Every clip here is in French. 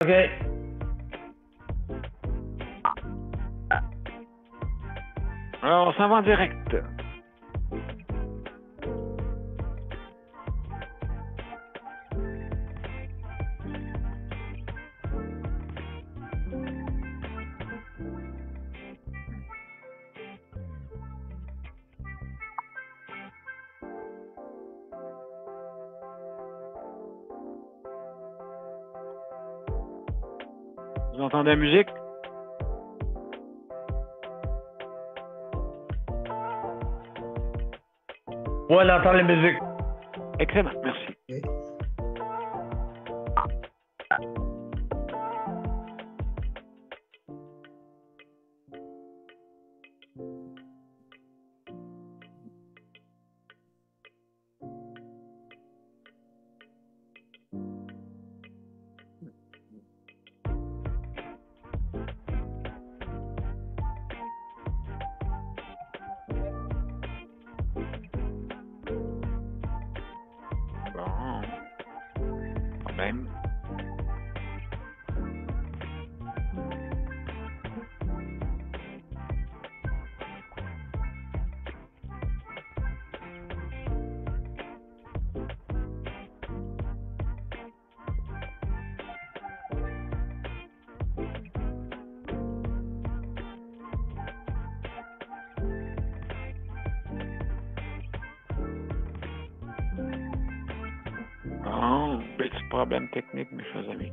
OK. Alors, on s'en va en direct. Vous entendez la musique? Oui, on entend la musique. Excellent, merci. Oui. Bon. Problème. Bon, petit problème technique, mes chers amis.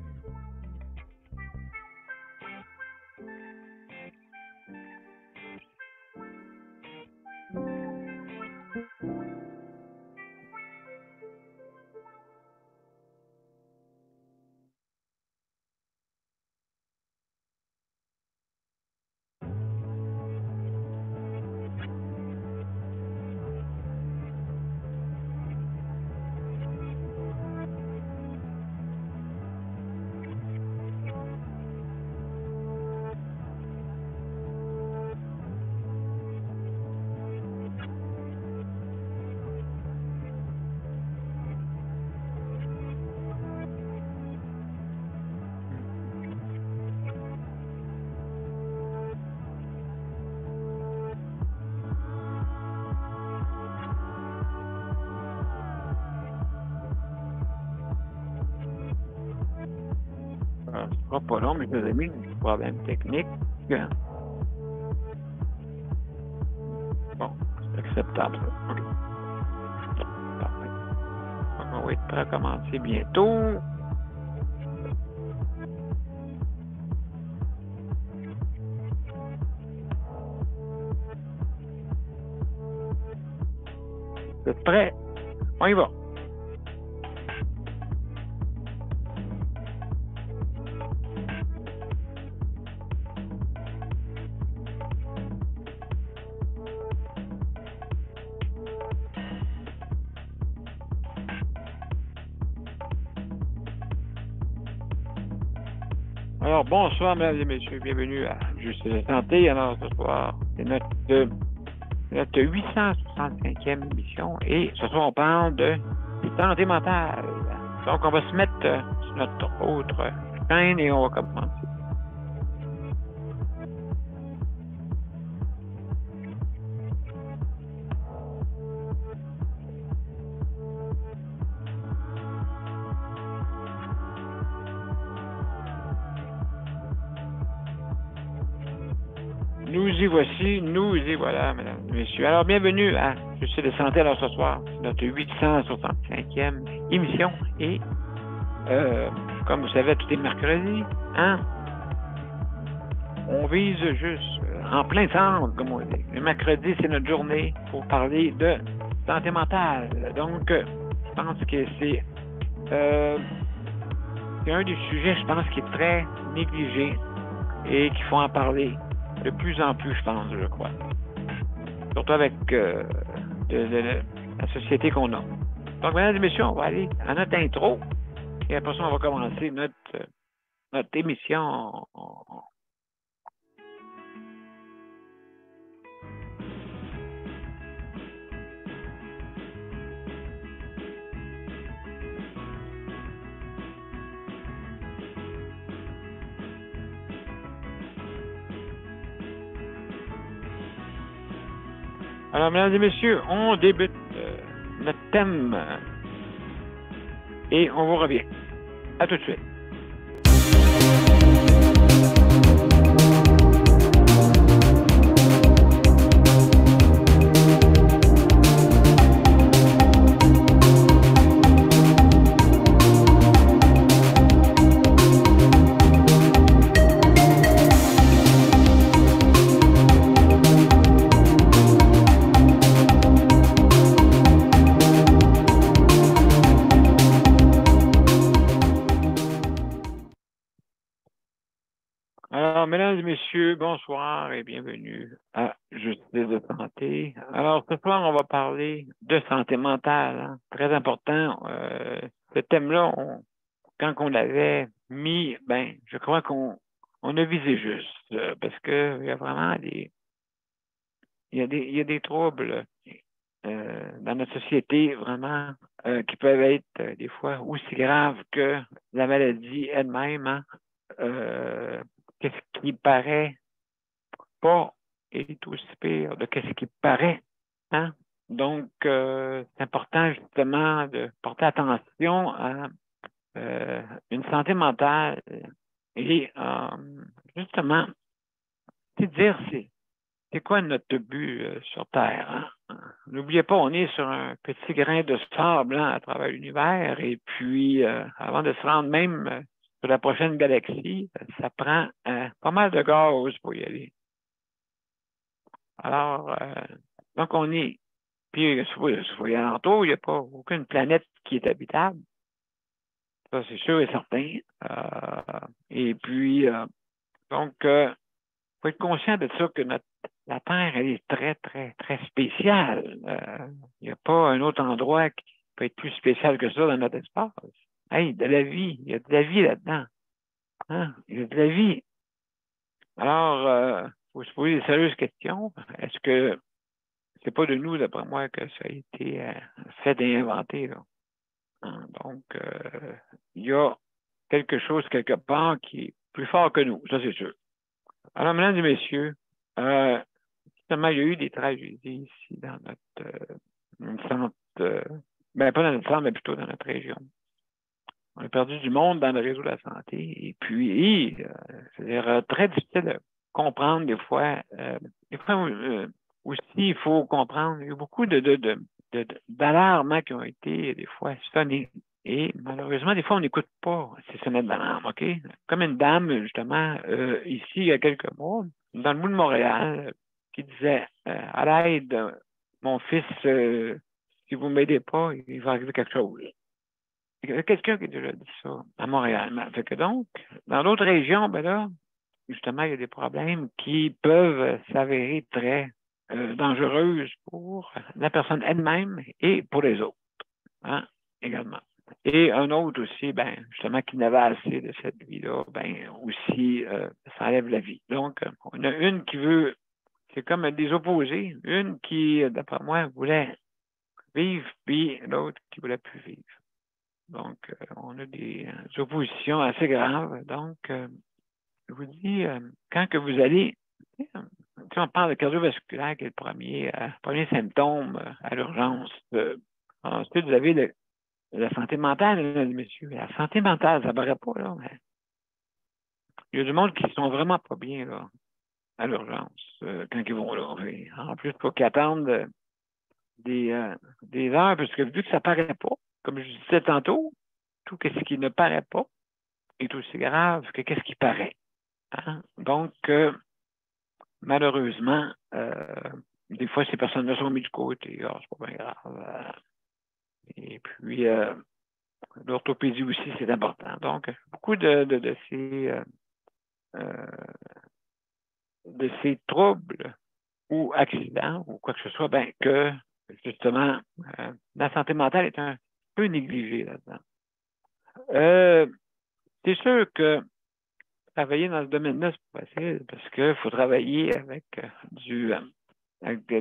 Ce sera pas long, mes chers amis, problème technique. Bon, c'est acceptable, ça. OK. Parfait. Donc, on va être prêt à commencer bientôt. Vous êtes prêts? On y va. Alors, bonsoir, mesdames et messieurs. Bienvenue à Justice et Santé. Alors, ce soir, c'est notre 865e émission. Et ce soir, on parle de santé mentale. Donc, on va se mettre sur notre autre chaîne et on va commencer. Nous y voici, nous y voilà, mesdames et messieurs. Alors, bienvenue à Justice et Santé. Alors, ce soir, c'est notre 865e émission. Et, comme vous savez, tous les mercredis, hein, on vise juste en plein centre, comme on dit. Le mercredi, c'est notre journée pour parler de santé mentale. Donc, je pense que c'est un des sujets, je pense, qui est très négligé et qu'il faut en parler de plus en plus, je pense, je crois. Surtout avec la société qu'on a. Donc, mesdames et messieurs, on va aller à notre intro et après ça, on va commencer notre émission. Alors, mesdames et messieurs, on débute notre thème et on vous revient. À tout de suite. Alors, mesdames et messieurs, bonsoir et bienvenue à Justice de santé. Alors, ce soir, on va parler de santé mentale, hein. Très important. Ce thème-là, quand on l'avait mis, ben, je crois qu'on a visé juste, parce que il y a vraiment il y a des troubles dans notre société, vraiment, qui peuvent être des fois aussi graves que la maladie elle-même, hein. Qu'est-ce qui paraît pas est aussi pire de qu'est-ce qui paraît, hein? Donc, c'est important justement de porter attention à une santé mentale et justement, c'est dire c'est quoi notre but sur Terre, hein? N'oubliez pas, on est sur un petit grain de sable, hein, à travers l'univers et puis avant de se rendre même sur la prochaine galaxie, ça prend pas mal de gaz pour y aller. Alors, donc on est, puis sur les alentours, il n'y a pas aucune planète qui est habitable. Ça, c'est sûr et certain. Et puis, donc, faut être conscient de ça, que la Terre, elle est très, très, très spéciale. Il n'y a pas un autre endroit qui peut être plus spécial que ça dans notre espace. Hey, de la vie, il y a de la vie là-dedans. Hein? Il y a de la vie. Alors, faut se poser des sérieuses questions. Est-ce que c'est pas de nous, d'après moi, que ça a été fait et inventé, là? Hein? Donc, il y a quelque chose quelque part qui est plus fort que nous, ça c'est sûr. Alors, mesdames et messieurs, justement, il y a eu des tragédies ici dans notre centre, ben pas dans notre centre, mais plutôt dans notre région. On a perdu du monde dans le réseau de la santé. Et puis, c'est très difficile de comprendre des fois. Des fois aussi, il faut comprendre, il y a beaucoup d'alarmes, hein, qui ont été des fois sonnées. Et malheureusement, des fois, on n'écoute pas ces sonnettes d'alarme, OK? Comme une dame, justement, ici, il y a quelques mois, dans le bout de Montréal, qui disait à l'aide, mon fils, si vous ne m'aidez pas, il va arriver quelque chose. Il y a quelqu'un qui a déjà dit ça à Montréal. Fait que donc, dans d'autres régions, ben là, justement, il y a des problèmes qui peuvent s'avérer très dangereuses pour la personne elle-même et pour les autres, hein, également. Et un autre aussi, ben, justement, qui n'avait assez de cette vie-là, ben, aussi, ça enlève la vie. Donc, on a une qui veut, c'est comme des opposés. Une qui, d'après moi, voulait vivre, puis l'autre qui voulait plus vivre. Donc, on a des oppositions assez graves. Donc, je vous dis, quand que vous allez, on parle de cardiovasculaire qui est le premier symptôme à l'urgence. Ensuite, vous avez la santé mentale, mesdames et messieurs. La santé mentale, ça ne paraît pas, là, mais il y a du monde qui ne sont vraiment pas bien, là, à l'urgence, quand ils vont là. En plus, il faut qu'ils attendent des heures, parce que vu que ça ne paraît pas, comme je disais tantôt, tout ce qui ne paraît pas est aussi grave que ce qui paraît. Hein? Donc, malheureusement, des fois, ces personnes-là sont mises de côté. Ah, c'est pas bien grave. Et puis, l'orthopédie aussi, c'est important. Donc, beaucoup de ces troubles ou accidents ou quoi que ce soit, ben, que, justement, la santé mentale est un peu négligée là-dedans. C'est sûr que travailler dans ce domaine-là, c'est pas facile parce qu'il faut travailler avec de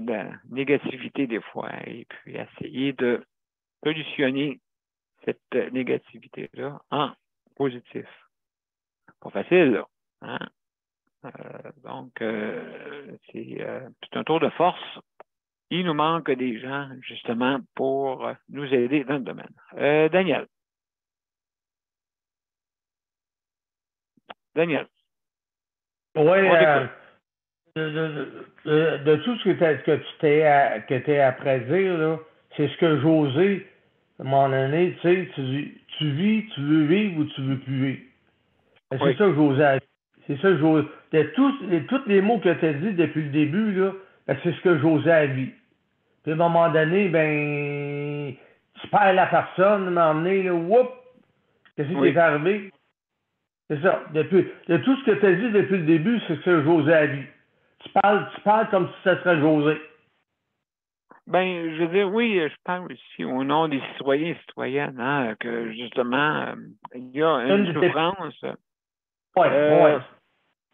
la négativité des fois et puis essayer de solutionner cette négativité-là en positif. Pas facile, là. Hein? Donc, c'est un tour de force il nous manque des gens, justement, pour nous aider dans le domaine. Daniel. Daniel, Oui, on t'écoute. de tout ce que t'es après dire, là, c'est ce que José, à un moment donné, tu sais, tu vis, tu veux vivre ou tu veux plus vivre. Ben, c'est Oui. ça que José a dit. C'est ça que José. Tous les mots que tu as dit depuis le début, là, ben, c'est ce que José a vu. Puis à un moment donné, ben, tu perds la personne, à un moment donné, là, whoop, qu'est-ce qui est Oui. arrivé? C'est ça. De tout ce que tu as dit depuis le début, c'est ce que José a dit. Tu parles comme si ce serait José. Ben, je veux dire, oui, je parle aussi au nom des citoyens et citoyennes, hein, que justement, il y a Une une de tes. souffrance, Ouais, ouais.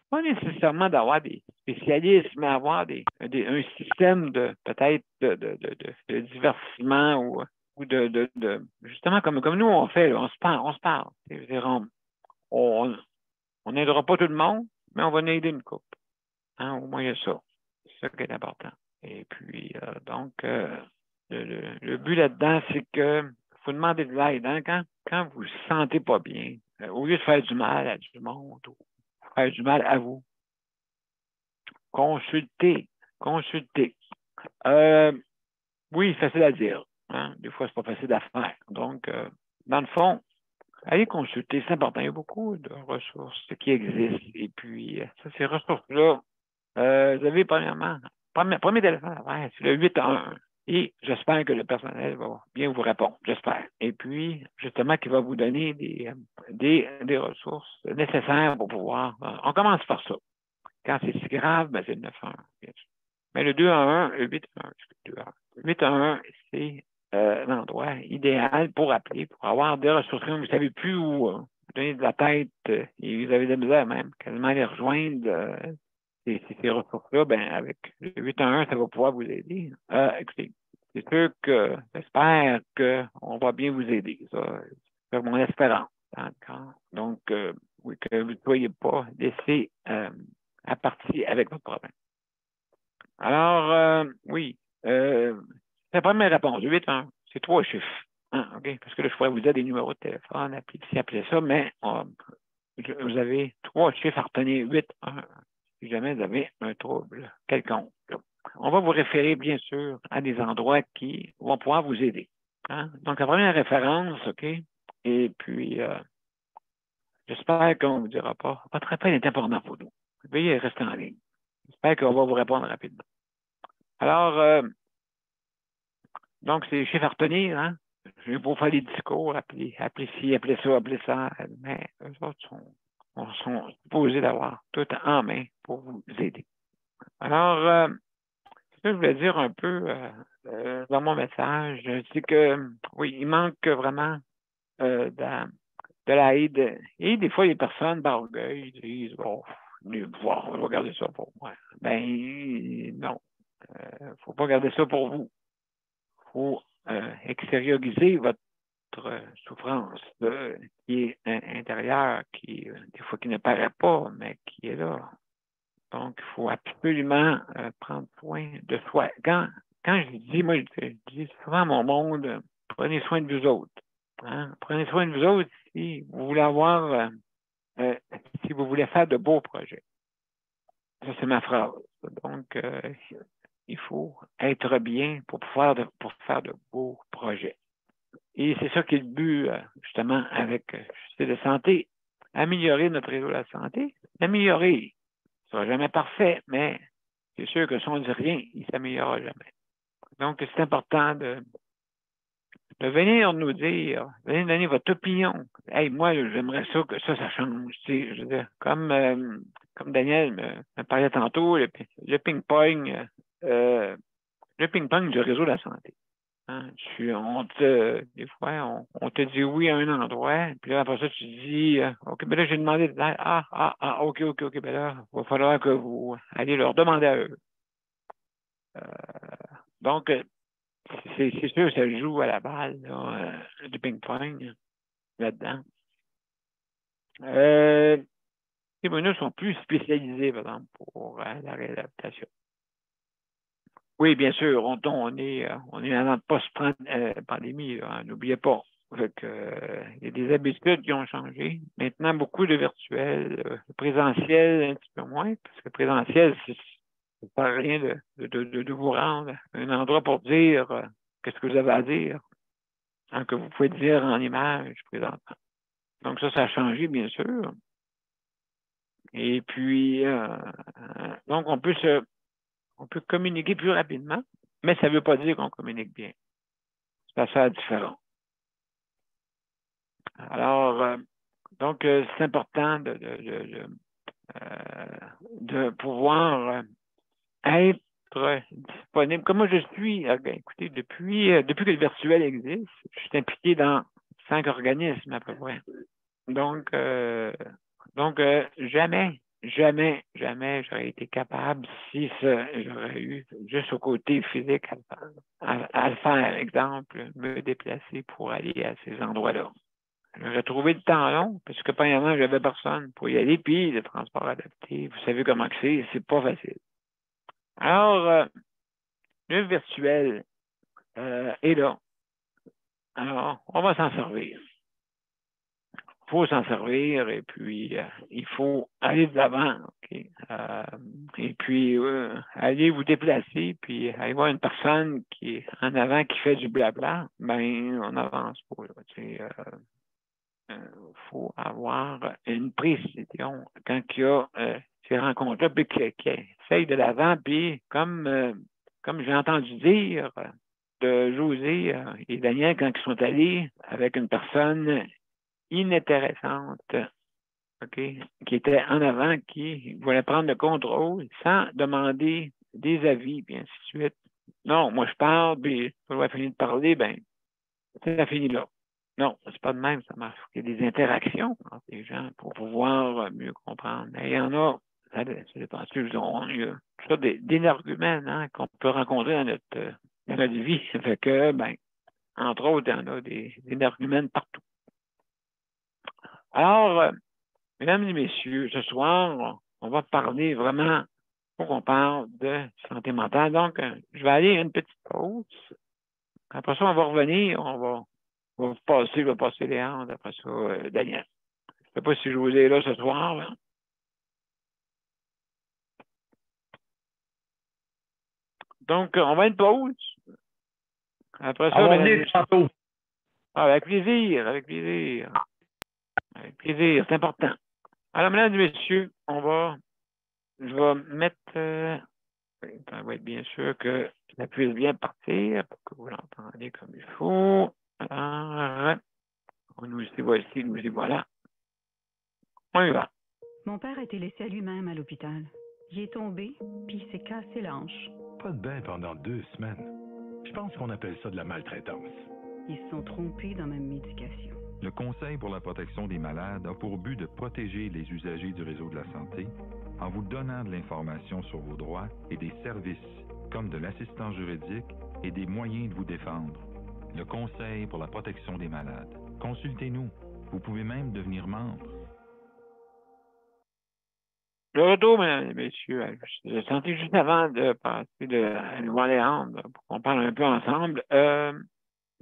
pas nécessairement d'avoir des spécialistes, mais avoir un système de peut-être de divertissement ou justement comme nous on fait, là, on se parle, on se parle. C'est-à-dire, on on n'aidera pas tout le monde, mais on va en aider une couple. Hein, au moins, il y a ça. C'est ça qui est important. Et puis, donc, le but là-dedans, c'est que faut demander de l'aide. Hein, quand vous ne vous sentez pas bien, au lieu de faire du mal à du monde ou faire du mal à vous, consultez. Consultez. Euh, oui, facile à dire. Hein? Des fois, c'est pas facile à faire. Donc, dans le fond, allez consulter, c'est important. Il y a beaucoup de ressources qui existent. Et puis, ces ressources-là, vous avez premièrement, premier téléphone à faire, c'est le 811. Et j'espère que le personnel va bien vous répondre, j'espère. Et puis, justement, qu'il va vous donner des ressources nécessaires pour pouvoir. On commence par ça. Quand c'est si grave, ben, c'est le 911, bien sûr. Mais le 211, le 811, le 211. Le 811, c'est l'endroit idéal pour appeler, pour avoir des ressources. Vous ne savez plus où vous donner de la tête et vous avez de la misère même, quasiment les rejoindre. Ces ressources-là, ben, avec le 811, ça va pouvoir vous aider. Écoutez, c'est sûr que j'espère qu'on va bien vous aider. Ça, c'est mon espérance. D'accord? Donc, oui, que vous ne soyez pas laissé à partir avec votre problème. Alors, oui, c'est la première réponse. 811, c'est 3 chiffres. Hein, OK? Parce que là, je pourrais vous dire des numéros de téléphone, appeler ça, mais vous avez 3 chiffres à retenir, 811, si jamais vous avez un trouble quelconque. On va vous référer, bien sûr, à des endroits qui vont pouvoir vous aider. Hein? Donc, la première référence, OK? Et puis, j'espère qu'on ne vous dira pas. Votre appel est important pour nous. Veuillez rester en ligne. J'espère qu'on va vous répondre rapidement. Alors, donc, c'est les chiffres à retenir, hein? Je vais pas faire des discours, appeler ci, appeler ça, mais eux autres sont supposés d'avoir tout en main pour vous aider. Alors, ce que je voulais dire un peu dans mon message, c'est que, oui, il manque vraiment de l'aide. Et des fois, les personnes, par orgueil, disent, bon, on va garder ça pour moi. Ben, non. Faut pas garder ça pour vous. Faut extérioriser votre souffrance qui est intérieure, qui, des fois, qui ne paraît pas, mais qui est là. Donc, il faut absolument prendre soin de soi. Quand je dis, moi, je dis souvent à mon monde, prenez soin de vous autres. Hein? Prenez soin de vous autres si vous voulez avoir, si vous voulez faire de beaux projets. Ça, c'est ma phrase. Donc, il faut être bien pour faire de beaux projets. Et c'est ça qui est le but, justement, avec c'est de santé. Améliorer notre réseau de la santé. Améliorer. Ça ne sera jamais parfait, mais c'est sûr que si on ne dit rien, il ne s'améliorera jamais. Donc, c'est important de venir nous dire, venir donner votre opinion. Hey, moi, j'aimerais ça que ça change. Tu sais, je veux dire, comme Daniel me parlait tantôt, le ping-pong, le ping-pong du réseau de la santé. Hein? Des fois, on te dit oui à un endroit, puis là, après ça, tu dis, OK, ben là, j'ai demandé de l'aide. OK, ben là, il va falloir que vous allez leur demander à eux. Donc, c'est sûr, ça joue à la balle, là, du ping-pong, là-dedans. Les bonus sont plus spécialisés, par exemple, pour la réadaptation. Oui, bien sûr, on est en post-pandémie, n'oubliez pas. Fait que, il y a des habitudes qui ont changé. Maintenant, beaucoup de virtuel, le présentiel un petit peu moins, parce que le présentiel, ça sert à rien de vous rendre à un endroit pour dire qu'est-ce que vous avez à dire, hein, que vous pouvez dire en image présentement. Donc ça a changé, bien sûr. Et puis, donc on peut communiquer plus rapidement, mais ça ne veut pas dire qu'on communique bien. C'est assez différent. Alors, donc, c'est important de pouvoir être disponible. Comme moi, je suis, écoutez, depuis que le virtuel existe, je suis impliqué dans 5 organismes à peu près. Donc, jamais j'aurais été capable si j'aurais eu juste au côté physique à le faire, exemple, me déplacer pour aller à ces endroits-là. J'aurais trouvé le temps long, parce que premièrement, j'avais personne pour y aller, puis le transport adapté, vous savez comment que c'est pas facile. Alors, le virtuel est là. Alors, on va s'en servir. Il faut s'en servir et puis il faut aller de l'avant. Okay? Et puis aller vous déplacer, puis aller voir une personne qui est en avant qui fait du blabla, ben on n'avance pas. Il faut avoir une précision quand il y a ces rencontres-là, puis qui essaye de l'avant, puis comme j'ai entendu dire de José et Daniel quand ils sont allés avec une personne inintéressante, OK, qui était en avant, qui voulait prendre le contrôle sans demander des avis, puis ainsi de suite. Non, moi je parle, puis je vais finir de parler, ben, ça finit là. Non, c'est pas de même, ça marche. Il y a des interactions entre les gens pour pouvoir mieux comprendre. Mais il y en a, ça dépend. Il y a toutes sortes d'énerguments hein, qu'on peut rencontrer dans notre vie. Ça fait que, ben, entre autres, il y en a des énergumènes partout. Alors, mesdames et messieurs, ce soir, on va parler vraiment, faut qu'on parle de santé mentale. Donc, je vais aller à une petite pause. Après ça, on va revenir, on va passer les handes. Après ça, Daniel. Je ne sais pas si je vous ai là ce soir. Là. Donc, on va à une pause. Après ça, On va venir tantôt. avec plaisir, avec plaisir. Avec plaisir, c'est important. Alors, mesdames et messieurs, je vais mettre, ça va être bien sûr que ça puisse bien partir pour que vous l'entendiez comme il faut. Alors, nous y voilà. On y va. Mon père a été laissé à lui-même à l'hôpital. Il est tombé, puis il s'est cassé la hanche. Pas de bain pendant 2 semaines. Je pense qu'on appelle ça de la maltraitance. Ils se sont trompés dans ma médication. Le Conseil pour la protection des malades a pour but de protéger les usagers du réseau de la santé en vous donnant de l'information sur vos droits et des services, comme de l'assistance juridique et des moyens de vous défendre. Le Conseil pour la protection des malades. Consultez-nous. Vous pouvez même devenir membre. Le retour, mesdames et messieurs, je sentais juste avant de passer à Nouvelle-Léandre pour qu'on parle un peu ensemble.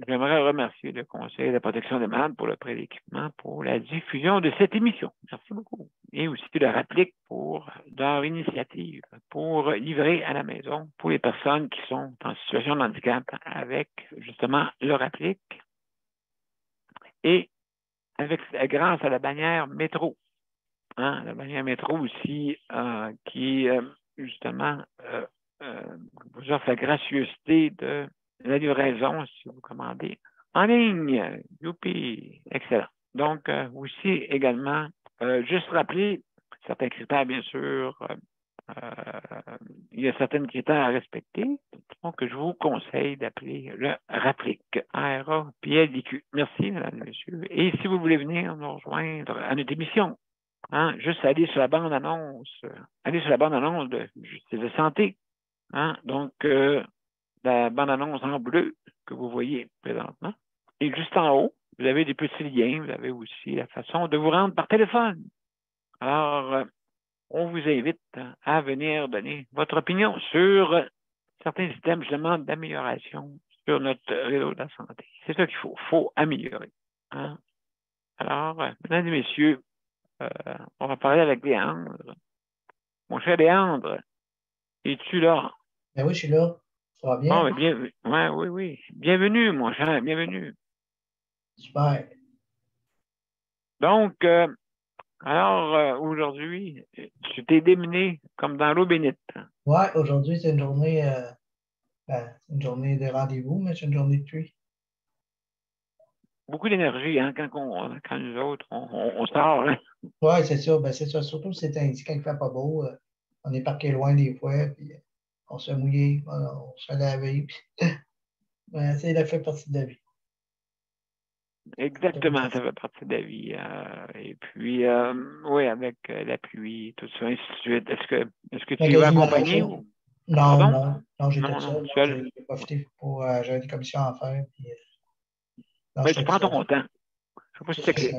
J'aimerais remercier le Conseil de la protection des malades pour le prêt d'équipement pour la diffusion de cette émission. Merci beaucoup. Et aussi de la réplique pour leur initiative pour livrer à la maison pour les personnes qui sont en situation de handicap avec justement leur réplique et grâce à la bannière métro. Hein, la bannière métro aussi qui justement vous offre la gracieuseté de la livraison si vous commandez en ligne. Youpi! Excellent. Donc, aussi également, juste rappeler certains critères, bien sûr. Il y a certains critères à respecter. Donc, je vous conseille d'appeler le RAPLIC. R-A-P-L-I-Q. Merci, mesdames et messieurs. Et si vous voulez venir nous rejoindre à notre émission, hein, juste aller sur la bande-annonce. Aller sur la bande-annonce de Justice de santé. Hein, donc, la bande-annonce en bleu que vous voyez présentement. Et juste en haut, vous avez des petits liens. Vous avez aussi la façon de vous rendre par téléphone. Alors, on vous invite à venir donner votre opinion sur certains systèmes, justement, d'amélioration sur notre réseau de la santé. C'est ça qu'il faut. Il faut améliorer. Hein? Alors, mesdames et messieurs, on va parler avec Léandre. Mon cher Léandre, es-tu là? Ben oui, je suis là. Ça va bien? Bon, ben, bienvenue. Ouais, oui, oui. Bienvenue, mon cher, bienvenue. Super. Donc, alors, aujourd'hui, tu t'es démené comme dans l'eau bénite. Ouais, aujourd'hui, c'est une journée de rendez-vous, mais c'est une journée de pluie. Beaucoup d'énergie, hein, quand nous autres, on sort. Hein? Ouais, c'est ça. Ben, c'est ça. Surtout c'est ainsi quand il fait pas beau. On est parqué loin des fois, puis on se fait mouiller, on se fait laver, puis ben, ça fait partie de la vie. Exactement, ça fait partie de la vie. Et puis, oui, avec la pluie, tout ça, ainsi de suite. Est-ce que tu y vas accompagner ou? Non, Pardon? non, j'étais Non, tout seul. non, seul. J'ai profité pour. J'avais des commissions à faire, puis non, Mais tu j'étais tout prends seul. ton temps. Je sais pas si C'est c'est ça.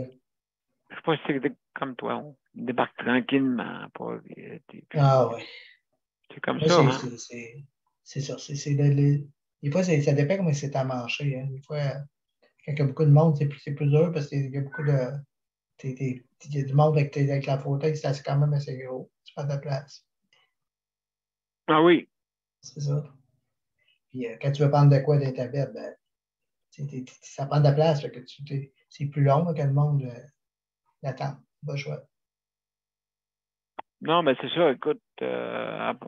je sais pas si c'est comme toi, on débarque tranquillement, pas vite, et puis Ah ouais. c'est comme Moi, ça, hein? c'est ça. Des fois, ça dépend comment c'est à manger. Hein. Des fois, quand il y a beaucoup de monde, c'est plus dur parce qu'il y a beaucoup de. Il y a du monde avec la fauteuil, c'est quand même assez gros. Tu prends de la place. Ah oui, C'est ça. Puis quand tu veux prendre de quoi dans ta bête, ben, ça prend de la place. Fait que c'est plus long là, que le monde l'attend. Pas le choix. non, mais c'est ça, écoute,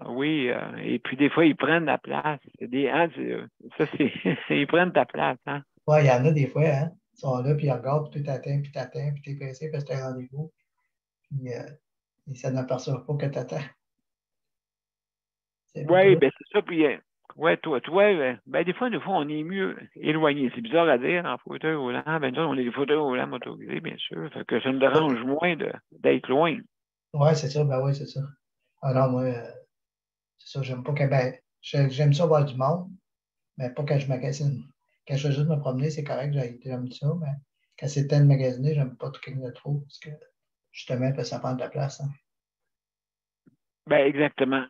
oui, et puis des fois, ils prennent la place. Ça, c'est, ils prennent ta place, hein? Ouais, il y en a des fois, hein. Ils sont là, puis ils regardent, puis tu t'attends, puis t'es pressé parce que t'as un rendez-vous. Puis ça n'aperçoit pas que t'attends. C'est un peu Oui, trop. ben c'est ça, puis, ouais, toi, ben des fois, on est mieux éloigné. C'est bizarre à dire, en fauteuil roulant. Ben, nous, on est des fauteuils roulants motorisés, bien sûr. Fait que ça me dérange moins d'être loin. Ouais, c'est ça, ben oui, c'est ça. Ah non, moi, c'est ça, j'aime pas que, ben, j'aime ça voir du monde, mais pas quand je magasine. Quand je veux juste me promener, c'est correct, j'aime ça, mais quand c'est le temps de magasiner, j'aime pas tout de trop, parce que, justement, parce que ça prend de la place, hein. Ben, exactement.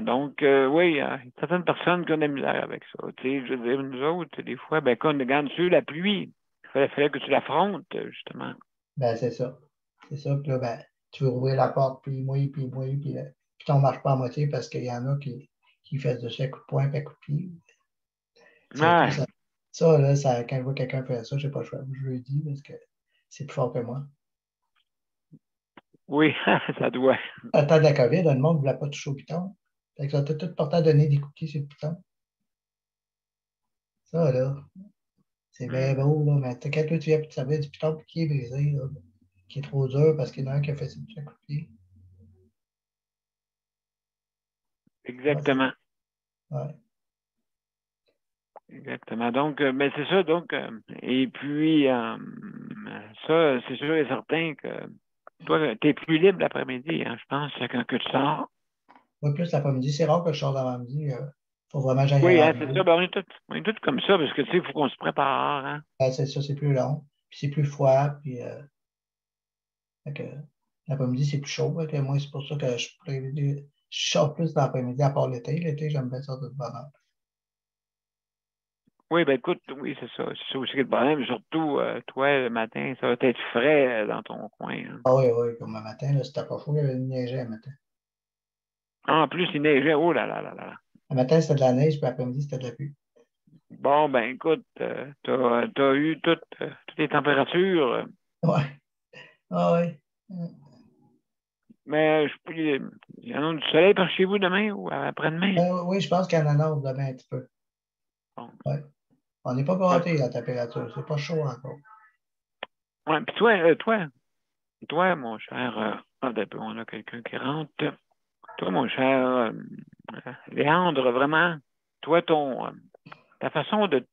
Donc, oui, il y a certaines personnes qui ont de la misère avec ça. Tu sais, je veux dire, nous autres, des fois, ben, quand on regarde sur la pluie, fallait que tu l'affrontes, justement. Ben, c'est ça. C'est ça, puis là, ben, tu veux ouvrir la porte, puis on marche pas à moitié parce qu'il y en a qui fait de ça à coups de poing, puis à coups de pied. Ouais, Là, quand je vois quelqu'un faire ça, j'ai pas le choix. Je le dis parce que c'est plus fort que moi. oui, ça doit. À temps de la COVID, le monde ne voulait pas toucher au piton. Fait que ça t'a tout porté à donner des cookies sur le piton. Ça, là, c'est bien beau, là, mais quand toi, tu viens pour te servir du piton qui est brisé, là, qui est trop dur parce qu'il y en a un qui a fait ses petits cookies. Exactement. Ouais. Exactement. Donc, ben, c'est ça. Donc, et puis, ça, c'est sûr et certain que toi, tu es plus libre l'après-midi, hein, je pense, quand que tu sors. Moi, plus l'après-midi, c'est rare que je sors l'avant-midi. Faut vraiment que j'aille Oui, à hein, un c'est ça. rendez-vous. Ben, on est tous comme ça, parce que, tu sais, il faut qu'on se prépare, hein. Ben, c'est ça, c'est plus long. Puis c'est plus froid. Puis fait que, l'après-midi, c'est plus chaud. Fait que moi, c'est pour ça que je sors plus l'après-midi, à part l'été. L'été, j'aime bien sortir de bonne heure. Oui, ben écoute, oui, c'est ça. C'est ça aussi qui est le problème. Surtout, toi, le matin, ça va être frais dans ton coin, hein. Ah oui, oui, comme un matin, là, c'était pas fou, il y avait une neige un matin. En plus, il neigeait. Oh là là là là. Le matin, c'était de la neige, puis l'après-midi, c'était de la pluie. Bon, ben écoute, t'as eu toutes les températures. Ouais. Ah oui. Mais il y en a du soleil par chez vous demain ou après-demain? Oui, je pense qu'il y en a un autre demain un petit peu. Bon. Ouais. On n'est pas gâtés, la température. C'est pas chaud encore. Ouais, puis toi, mon cher, on a quelqu'un qui rentre. Toi, mon cher Léandre, vraiment, toi, ta façon de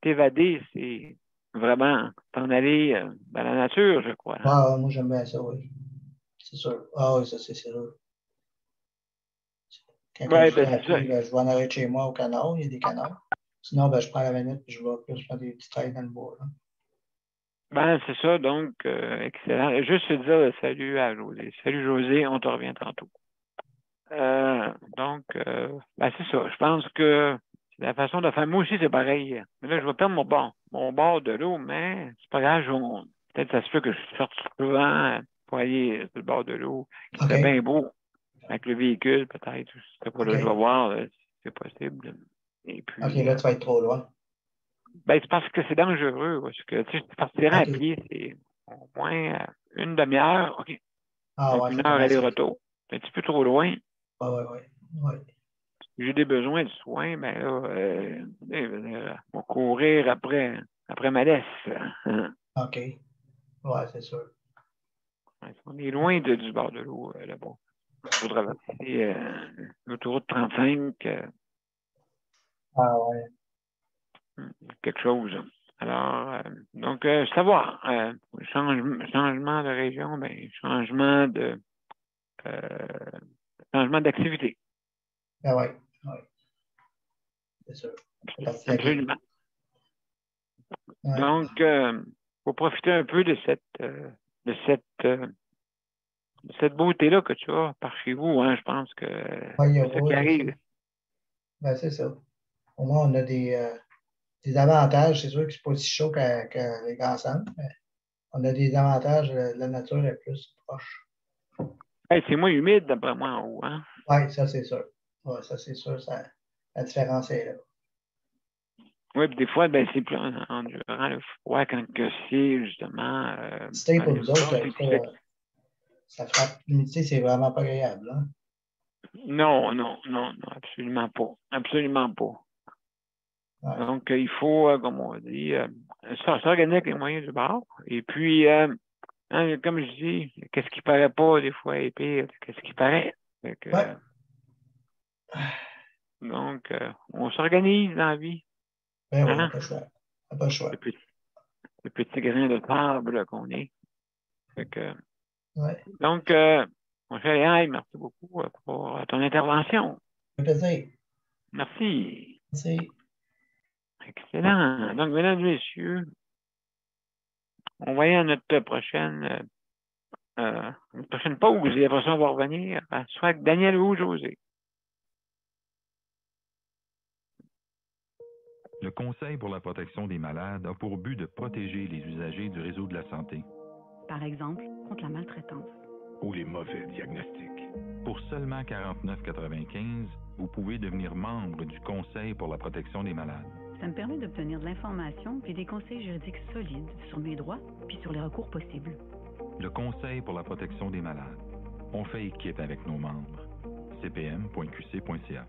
t'évader, c'est vraiment t'en aller dans la nature, je crois, hein? Ah, moi, j'aime bien ça, oui. C'est sûr. Ah oui, ça, c'est sûr. Quand je Oui, suis ben à c'est ça. pied, ben, je vais en arrêter de chez moi au canard. Il y a des canards. Sinon, ben, je prends la manette et je vais plus faire des petits trails dans le bois, là. Ben, c'est ça, donc, excellent. Juste te dire salut à José. Salut José, on te revient tantôt. Ben, c'est ça. Je pense que la façon de faire, moi aussi, c'est pareil. Mais là, je vais perdre mon bord de l'eau, mais c'est pas grave. Peut-être ça se peut que je sorte souvent pour aller sur le bord de l'eau, qui serait OK. bien beau, avec le véhicule, peut-être. C'est pas là, je vais OK. voir si c'est possible. Et OK, puis, là, tu vas être trop loin. ben, c'est parce que c'est dangereux. Parce que, tu sais, partir à OK. pied, c'est au moins une demi-heure. OK. Ah Donc, ouais, une ça heure commence vite. aller-retour. C'est un petit peu trop loin. Ouais, ouais, ouais. Ouais. Si j'ai des besoins de soins, ben là, on va courir après ma laisse. OK. Ouais, c'est sûr. On est loin du bord de l'eau, là-bas. Il faudra traverser l'autoroute 35, Ah ouais. quelque chose. Alors, donc, savoir, changement de région, ben, euh, changement d'activité. Ah ouais. Ouais, c'est sûr. C'est parti de la game. Absolument. Ouais. Donc, il faut profiter un peu de cette beauté-là que tu as par chez vous. Hein, je pense que Ouais, c'est ça qui ouais, c'est ça. arrive. Ben, c'est ça. Au moins, on a des avantages. C'est sûr que c'est pas aussi chaud que les grands centres, mais on a des avantages. La nature est plus proche. Hey, c'est moins humide, d'après moi, en haut. Hein? Oui, ça, c'est sûr. Ouais, ça, c'est sûr. La différence est là. Oui, puis des fois, ben, c'est plus endurant le froid quand que c'est justement C'était dans pour les nous autres, zones plus secs. ça frappe. L'humidité, c'est vraiment pas agréable. Hein? Non, non, non, non, absolument pas. Absolument pas. Ouais. Donc, il faut, comme on dit, s'organiser avec les moyens du bord. Et puis, hein, comme je dis, qu'est-ce qui paraît pas, des fois, est pire, qu'est-ce qui paraît. Fait que, Ouais. donc, on s'organise dans la vie. Ben oui, on n'a Hein? pas le choix. On n'a pas le choix. Le petit grain de sable là, qu'on est. Fait que, Ouais. donc, mon cher Léa, merci beaucoup pour ton intervention. Ça fait plaisir. Merci. Merci. Excellent. Donc, mesdames et messieurs, on va aller à notre prochaine pause et après ça, on va revenir soit avec Daniel ou José. Le Conseil pour la protection des malades a pour but de protéger les usagers du réseau de la santé. Par exemple, contre la maltraitance. Ou les mauvais diagnostics. Pour seulement 49,95, vous pouvez devenir membre du Conseil pour la protection des malades. Ça me permet d'obtenir de l'information puis des conseils juridiques solides sur mes droits puis sur les recours possibles. Le Conseil pour la protection des malades. On fait équipe avec nos membres. cpm.qc.ca.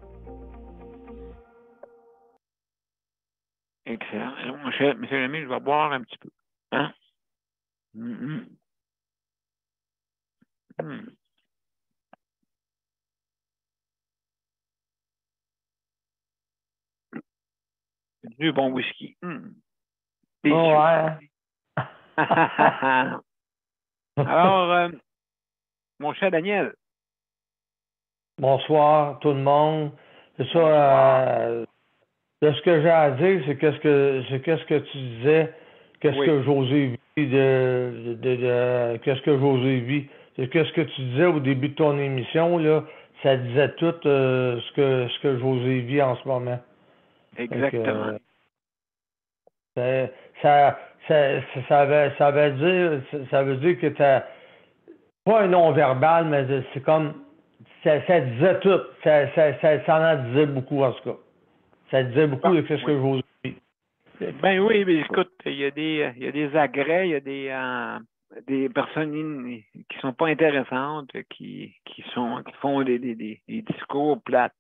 Excellent. Alors, mon cher monsieur l'ami, je vais boire un petit peu. Hein? Mm-hmm. Mm. Du bon whisky. Mm. Oh, ouais. Alors, mon cher Daniel. Bonsoir, tout le monde. C'est ça, de ce que j'ai à dire, c'est qu'est-ce que tu disais, qu'est-ce Oui. que José vit qu'est-ce que José vit. C'est qu'est-ce que tu disais au début de ton émission, là, ça disait tout ce que José vit en ce moment. Exactement. Ça veut dire que t'as pas un non-verbal, mais c'est comme ça disait tout. Ça en disait beaucoup en tout cas. Ça disait beaucoup de ce que Oui. José vit. Ben oui, mais écoute, il y a des agrès, il y a des personnes qui sont pas intéressantes, qui font des discours plates.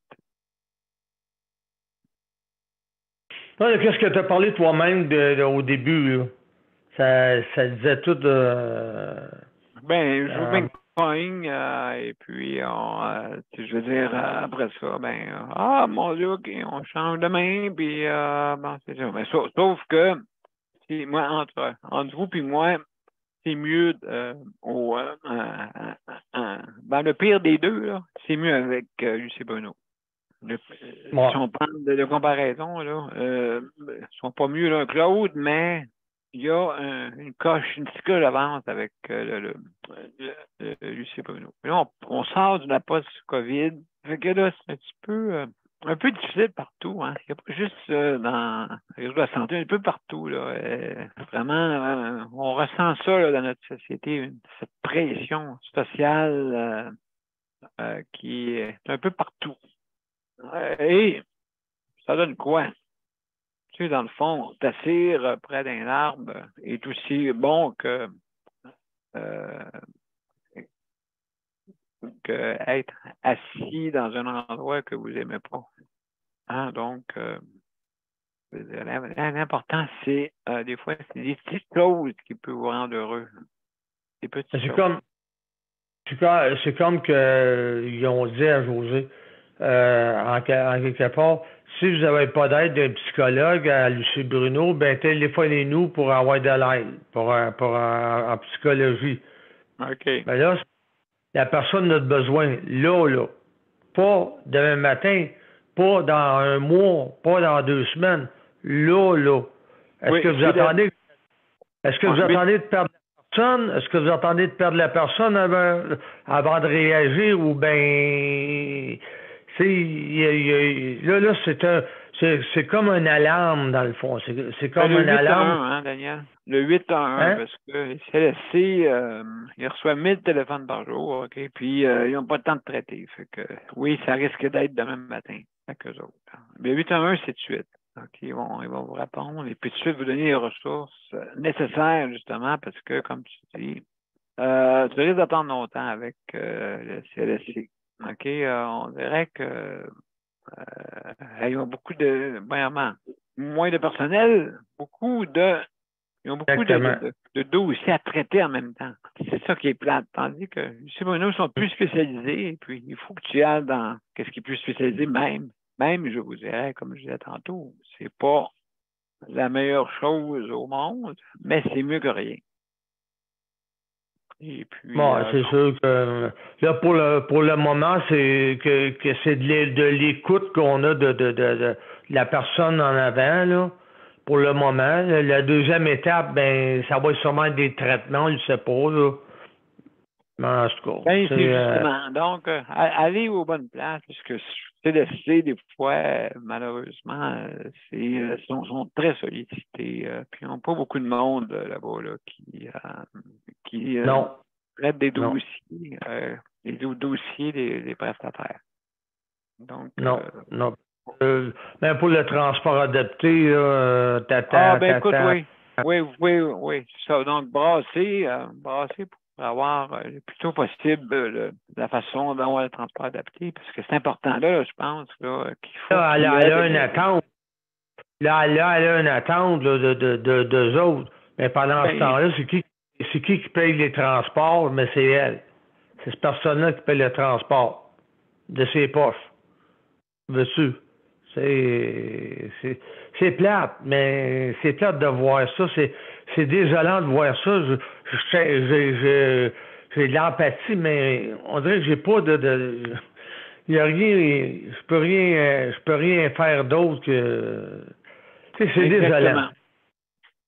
Non, qu'est-ce que tu as parlé toi-même au début, là? Ça disait tout Ben, je veux bien que tu pognes, et puis, je veux dire, après ça, mon Dieu, OK, on change de main, puis, bon, c'est ça. Mais sauf que, moi, entre vous et moi, c'est mieux, dans le pire des deux, là, c'est mieux avec Lucie Bruno. Si on parle de comparaison, là, ils sont pas mieux l'un que l'autre, mais il y a une coche, une petite coche d'avance avec Lucie Bruno. Là, on sort de la post-COVID. Fait que là, c'est un peu difficile partout. Hein. Il n'y a pas juste dans le réseau de la santé, un peu partout. Là. Vraiment, on ressent ça là, dans notre société, cette pression sociale qui est un peu partout. Et ça donne quoi? Tu sais, dans le fond, t'assire près d'un arbre est aussi bon que être assis dans un endroit que vous n'aimez pas. Hein? Donc, l'important, c'est des fois, c'est des petites choses qui peuvent vous rendre heureux. Des petites choses. C'est comme que ils ont dit à José, en quelque part, si vous n'avez pas d'aide d'un psychologue à Lucie Bruno, ben téléphonez-nous pour avoir de l'aide, en psychologie. OK. Ben là, la personne a besoin, là. Pas demain matin, pas dans un mois, pas dans 2 semaines, là. Est-ce que vous attendez de perdre la personne? Est-ce que vous attendez de perdre la personne avant de réagir ou ben là, c'est comme une alarme dans le fond. C'est comme une alarme. Hein, Daniel? Le 811, hein? Parce que les CLSC, ils reçoivent 1000 téléphones par jour, OK? Puis ils n'ont pas le temps de traiter. Fait que oui, ça risque d'être demain matin avec eux autres. Mais 811, c'est de suite. OK, ils vont vous répondre et puis tout de suite vous donner les ressources nécessaires, justement, parce que, comme tu dis, tu risques d'attendre longtemps avec le CLSC. OK, on dirait que ils ont beaucoup vraiment, moins de personnel, ils ont beaucoup de dossiers à traiter en même temps. C'est ça qui est plate. Tandis que les Bruno sont plus spécialisés, et puis il faut que tu ailles dans ce qui est plus spécialisé même. Même, je vous dirais, comme je disais tantôt, c'est pas la meilleure chose au monde, mais c'est mieux que rien. Et puis, bon, c'est sûr que là, pour le moment, c'est que c'est de l'écoute qu'on a de la personne en avant, là. Pour le moment. La deuxième étape, ben, ça va être sûrement des traitements, je ne sais pas, là. Mais en tout cas. Ben, c'est justement. Donc, allez aux bonnes places, parce que CLSC, des fois, malheureusement, sont très sollicités. Puis, ils n'ont pas beaucoup de monde là-bas là, qui traite des dossiers, les dossiers des prestataires. Donc, non. Ben, pour le transport adapté, écoute, oui. Ça, donc, brasser pour avoir le plus tôt possible la façon d'avoir le transport adapté, parce que c'est important là, je pense, là, qu'il faut. Là, elle a une attente. Là, elle a une attente là, de d'eux autres. Mais pendant ce temps-là, c'est qui paye les transports? Mais c'est elle. C'est cette personne-là qui paye le transport de ses poches. Veux-tu? C'est plate, mais c'est plate de voir ça. C'est désolant de voir ça. J'ai de l'empathie, mais on dirait que j'ai pas il y a rien. Je peux rien faire d'autre que. Tu sais, c'est désolant.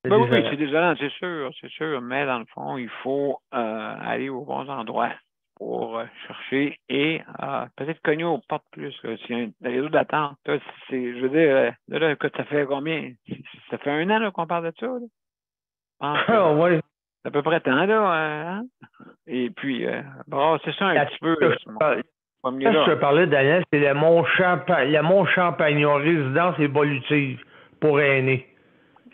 Oui, c'est désolant, c'est sûr. Mais dans le fond, il faut aller aux bons endroits pour chercher et peut-être cogner aux portes plus. S'il y a un réseau d'attente, je veux dire, là, ça fait combien? Ça fait 1 an qu'on parle de ça, là? Oui. C'est à peu près temps, là. Hein? Et puis, c'est ça un petit peu. Je te parlais, Daniel, c'est le Mont Champagnon, résidence évolutive pour aînés.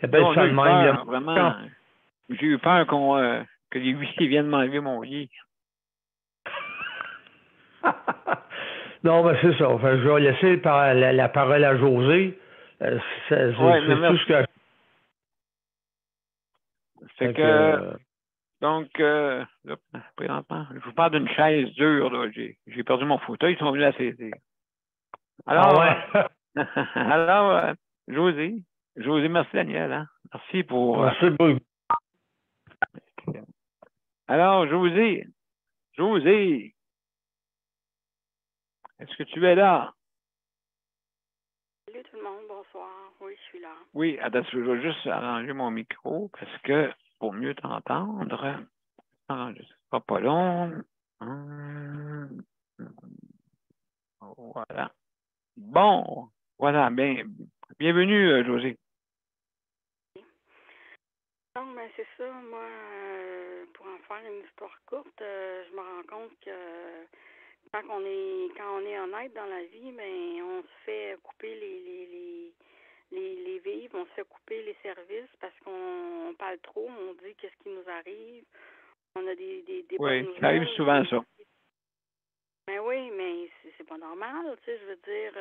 Ça s'appelle ça de même. Vraiment, j'ai eu peur que les huissiers viennent m'enlever mon lit. Non, ben c'est ça. Enfin, je vais laisser la parole à José. C'est tout ce que. C'est que. Donc, là, présentement, je vous parle d'une chaise dure. Là. J'ai perdu mon fauteuil, ils sont venus la saisir. Alors, alors José, merci Daniel. Hein? Merci pour. Merci beaucoup. Alors, José, est-ce que tu es là? Salut tout le monde, bonsoir. Oui, je suis là. Oui, attends, je vais juste arranger mon micro parce que pour mieux t'entendre, ce sera pas long. Voilà. Bon, voilà, bienvenue, José. Donc, ben, c'est ça. Moi, pour en faire une histoire courte, je me rends compte que quand on est honnête dans la vie, ben, on se fait couper les vivres, on se fait couper les services parce qu'on parle trop, on dit qu'est-ce qui nous arrive, on a des bonnes Oui, nouvelles. ça arrive souvent, ça. Ben oui, mais c'est pas normal, tu sais, je veux dire,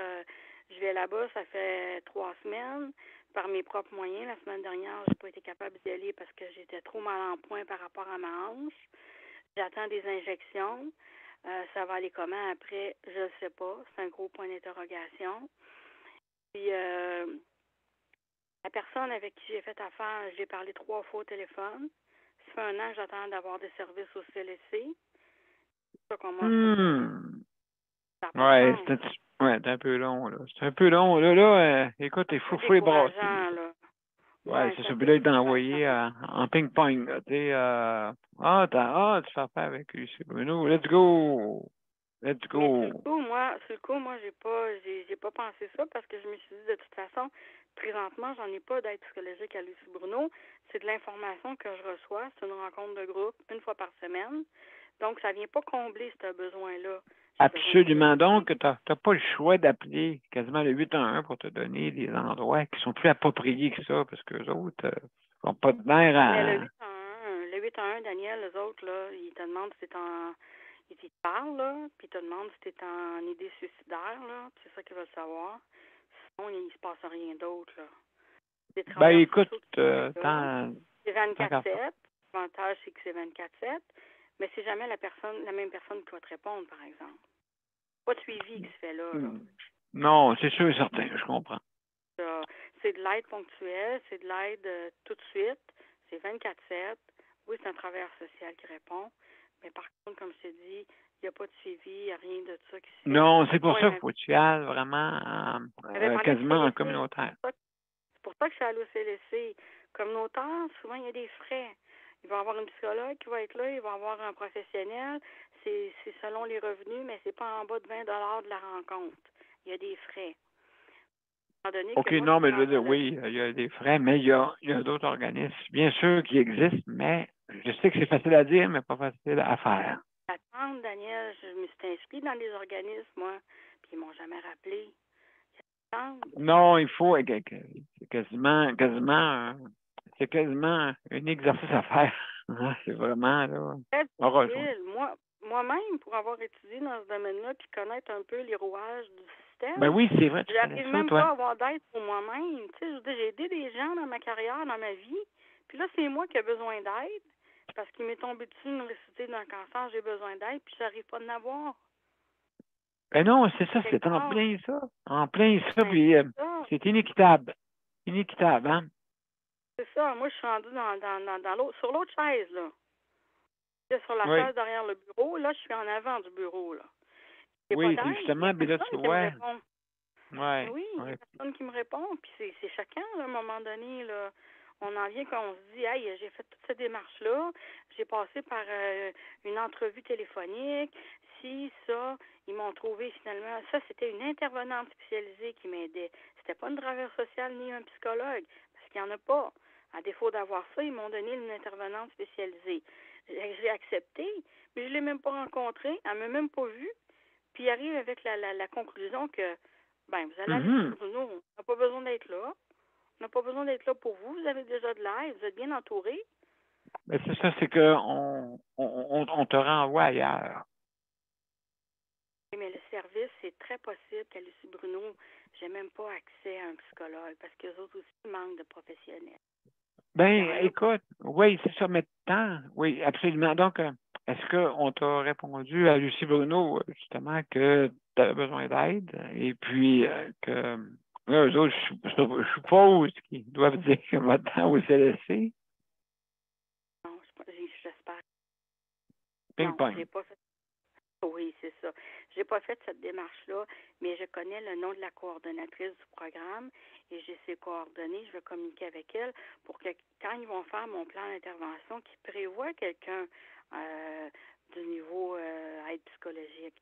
je vais là-bas, ça fait 3 semaines, par mes propres moyens. La semaine dernière, j'ai pas été capable d'y aller parce que j'étais trop mal en point par rapport à ma hanche. J'attends des injections. Ça va aller comment après? Je ne sais pas. C'est un gros point d'interrogation. Puis, la personne avec qui j'ai fait affaire, j'ai parlé 3 fois au téléphone. Ça fait 1 an que j'attends d'avoir des services au CLSC. C'est ça qu'on m'a Ouais, c'est un peu long, là. C'est un peu long. Là, écoute, il faut les brasser. Là. Ouais, c'est ça. Puis là, il t'a envoyé en ping-pong, là. Tu sais, tu fais affaire avec Lucie Bruno. Let's go! Let's go! Mais sur le coup, moi, j'ai pas pensé ça parce que je me suis dit, de toute façon, présentement, j'en ai pas d'aide psychologique à Lucie Bruno. C'est de l'information que je reçois. C'est une rencontre de groupe 1 fois par semaine. Donc, ça vient pas combler ce besoin-là. Absolument. Donc, tu n'as pas le choix d'appeler quasiment le 811 pour te donner des endroits qui sont plus appropriés que ça, parce qu'eux autres n'ont pas de nerfs à... Mais le 811, Daniel, eux autres, là, ils te demandent si t'es en... Ils te parlent, là, puis ils te demandent si t'es en idée suicidaire, là. C'est ça qu'ils veulent savoir. Sinon, il se passe rien d'autre, là. Écoute, c'est 24/7. L'avantage, c'est que c'est 24/7. Mais c'est jamais la même personne qui va te répondre, par exemple. Pas de suivi qui se fait là. Non, c'est sûr et certain, je comprends. C'est de l'aide ponctuelle, c'est de l'aide tout de suite. C'est 24/7. Oui, c'est un travailleur social qui répond. Mais par contre, comme je t'ai dit, il n'y a pas de suivi, il n'y a rien de ça qui se fait. Non, c'est pour ça qu'il faut que tu y ailles vraiment quasiment en communautaire. C'est pour ça que je suis allée au CLSC. Communautaire, souvent, il y a des frais. Il va y avoir un psychologue qui va être là, il va y avoir un professionnel. C'est selon les revenus, mais c'est pas en bas de 20 $ de la rencontre. Il y a des frais. OK, non, mais je veux dire, oui, il y a des frais, mais il y a d'autres organismes, bien sûr, qui existent, mais je sais que c'est facile à dire, mais pas facile à faire. Attends, Daniel, je me suis inscrite dans les organismes, moi, puis ils m'ont jamais rappelé. Non, il faut, c'est quasiment un exercice à faire. C'est vraiment, là. Très difficile. Moi-même, pour avoir étudié dans ce domaine-là, puis connaître un peu les rouages du système. Ben oui, c'est vrai, tu j'arrive même pas à avoir d'aide pour moi-même. Tu sais, j'ai aidé des gens dans ma carrière, dans ma vie. Puis là, c'est moi qui ai besoin d'aide. Parce qu'il m'est tombé dessus une récité d'un cancer, j'ai besoin d'aide, puis j'arrive pas à en avoir. Ben non, c'est ça, c'est en plein ça. En plein ça, puis c'est inéquitable. Inéquitable, hein? C'est ça. Moi, je suis rendue dans l'autre, sur l'autre chaise, là. Sur la chaise derrière le bureau. Là, je suis en avant du bureau, là. Oui, c'est justement, mais là, tu vois. Oui, il y a personne qui me répond. Puis c'est choquant, là, à un moment donné, là. On en vient quand on se dit, hey, j'ai fait toute cette démarche-là. J'ai passé par une entrevue téléphonique. Si, ça, ils m'ont trouvé finalement. Ça, c'était une intervenante spécialisée qui m'aidait. C'était pas une travailleuse sociale ni un psychologue, parce qu'il n'y en a pas. À défaut d'avoir ça, ils m'ont donné une intervenante spécialisée. J'ai accepté, mais je ne l'ai même pas rencontrée. Elle ne m'a même pas vue. Puis il arrive avec la conclusion que, ben, vous allez aller sur nous. On n'a pas besoin d'être là. On n'a pas besoin d'être là pour vous. Vous avez déjà de l'aide. Vous êtes bien entourés. Ben, c'est ça, c'est qu'on on te renvoie ailleurs. Oui, mais le service, c'est très possible qu'à Lucie Bruno, j'ai même pas accès à un psychologue parce qu'eux autres aussi manquent de professionnels. Ben, écoute, oui, c'est ça, maintenant. Oui, absolument. Donc, est-ce qu'on t'a répondu à Lucie Bruno, justement, que tu avais besoin d'aide et puis que eux autres, je suppose qu'ils doivent dire que maintenant au CLSC? Non, j'espère. Ping-pong. J'ai pas fait. Oui, c'est ça. J'ai pas fait cette démarche-là, mais je connais le nom de la coordonnatrice du programme et j'ai ses coordonnées. Je vais communiquer avec elle pour que quand ils vont faire mon plan d'intervention, qu'ils prévoient quelqu'un du niveau aide psychologique.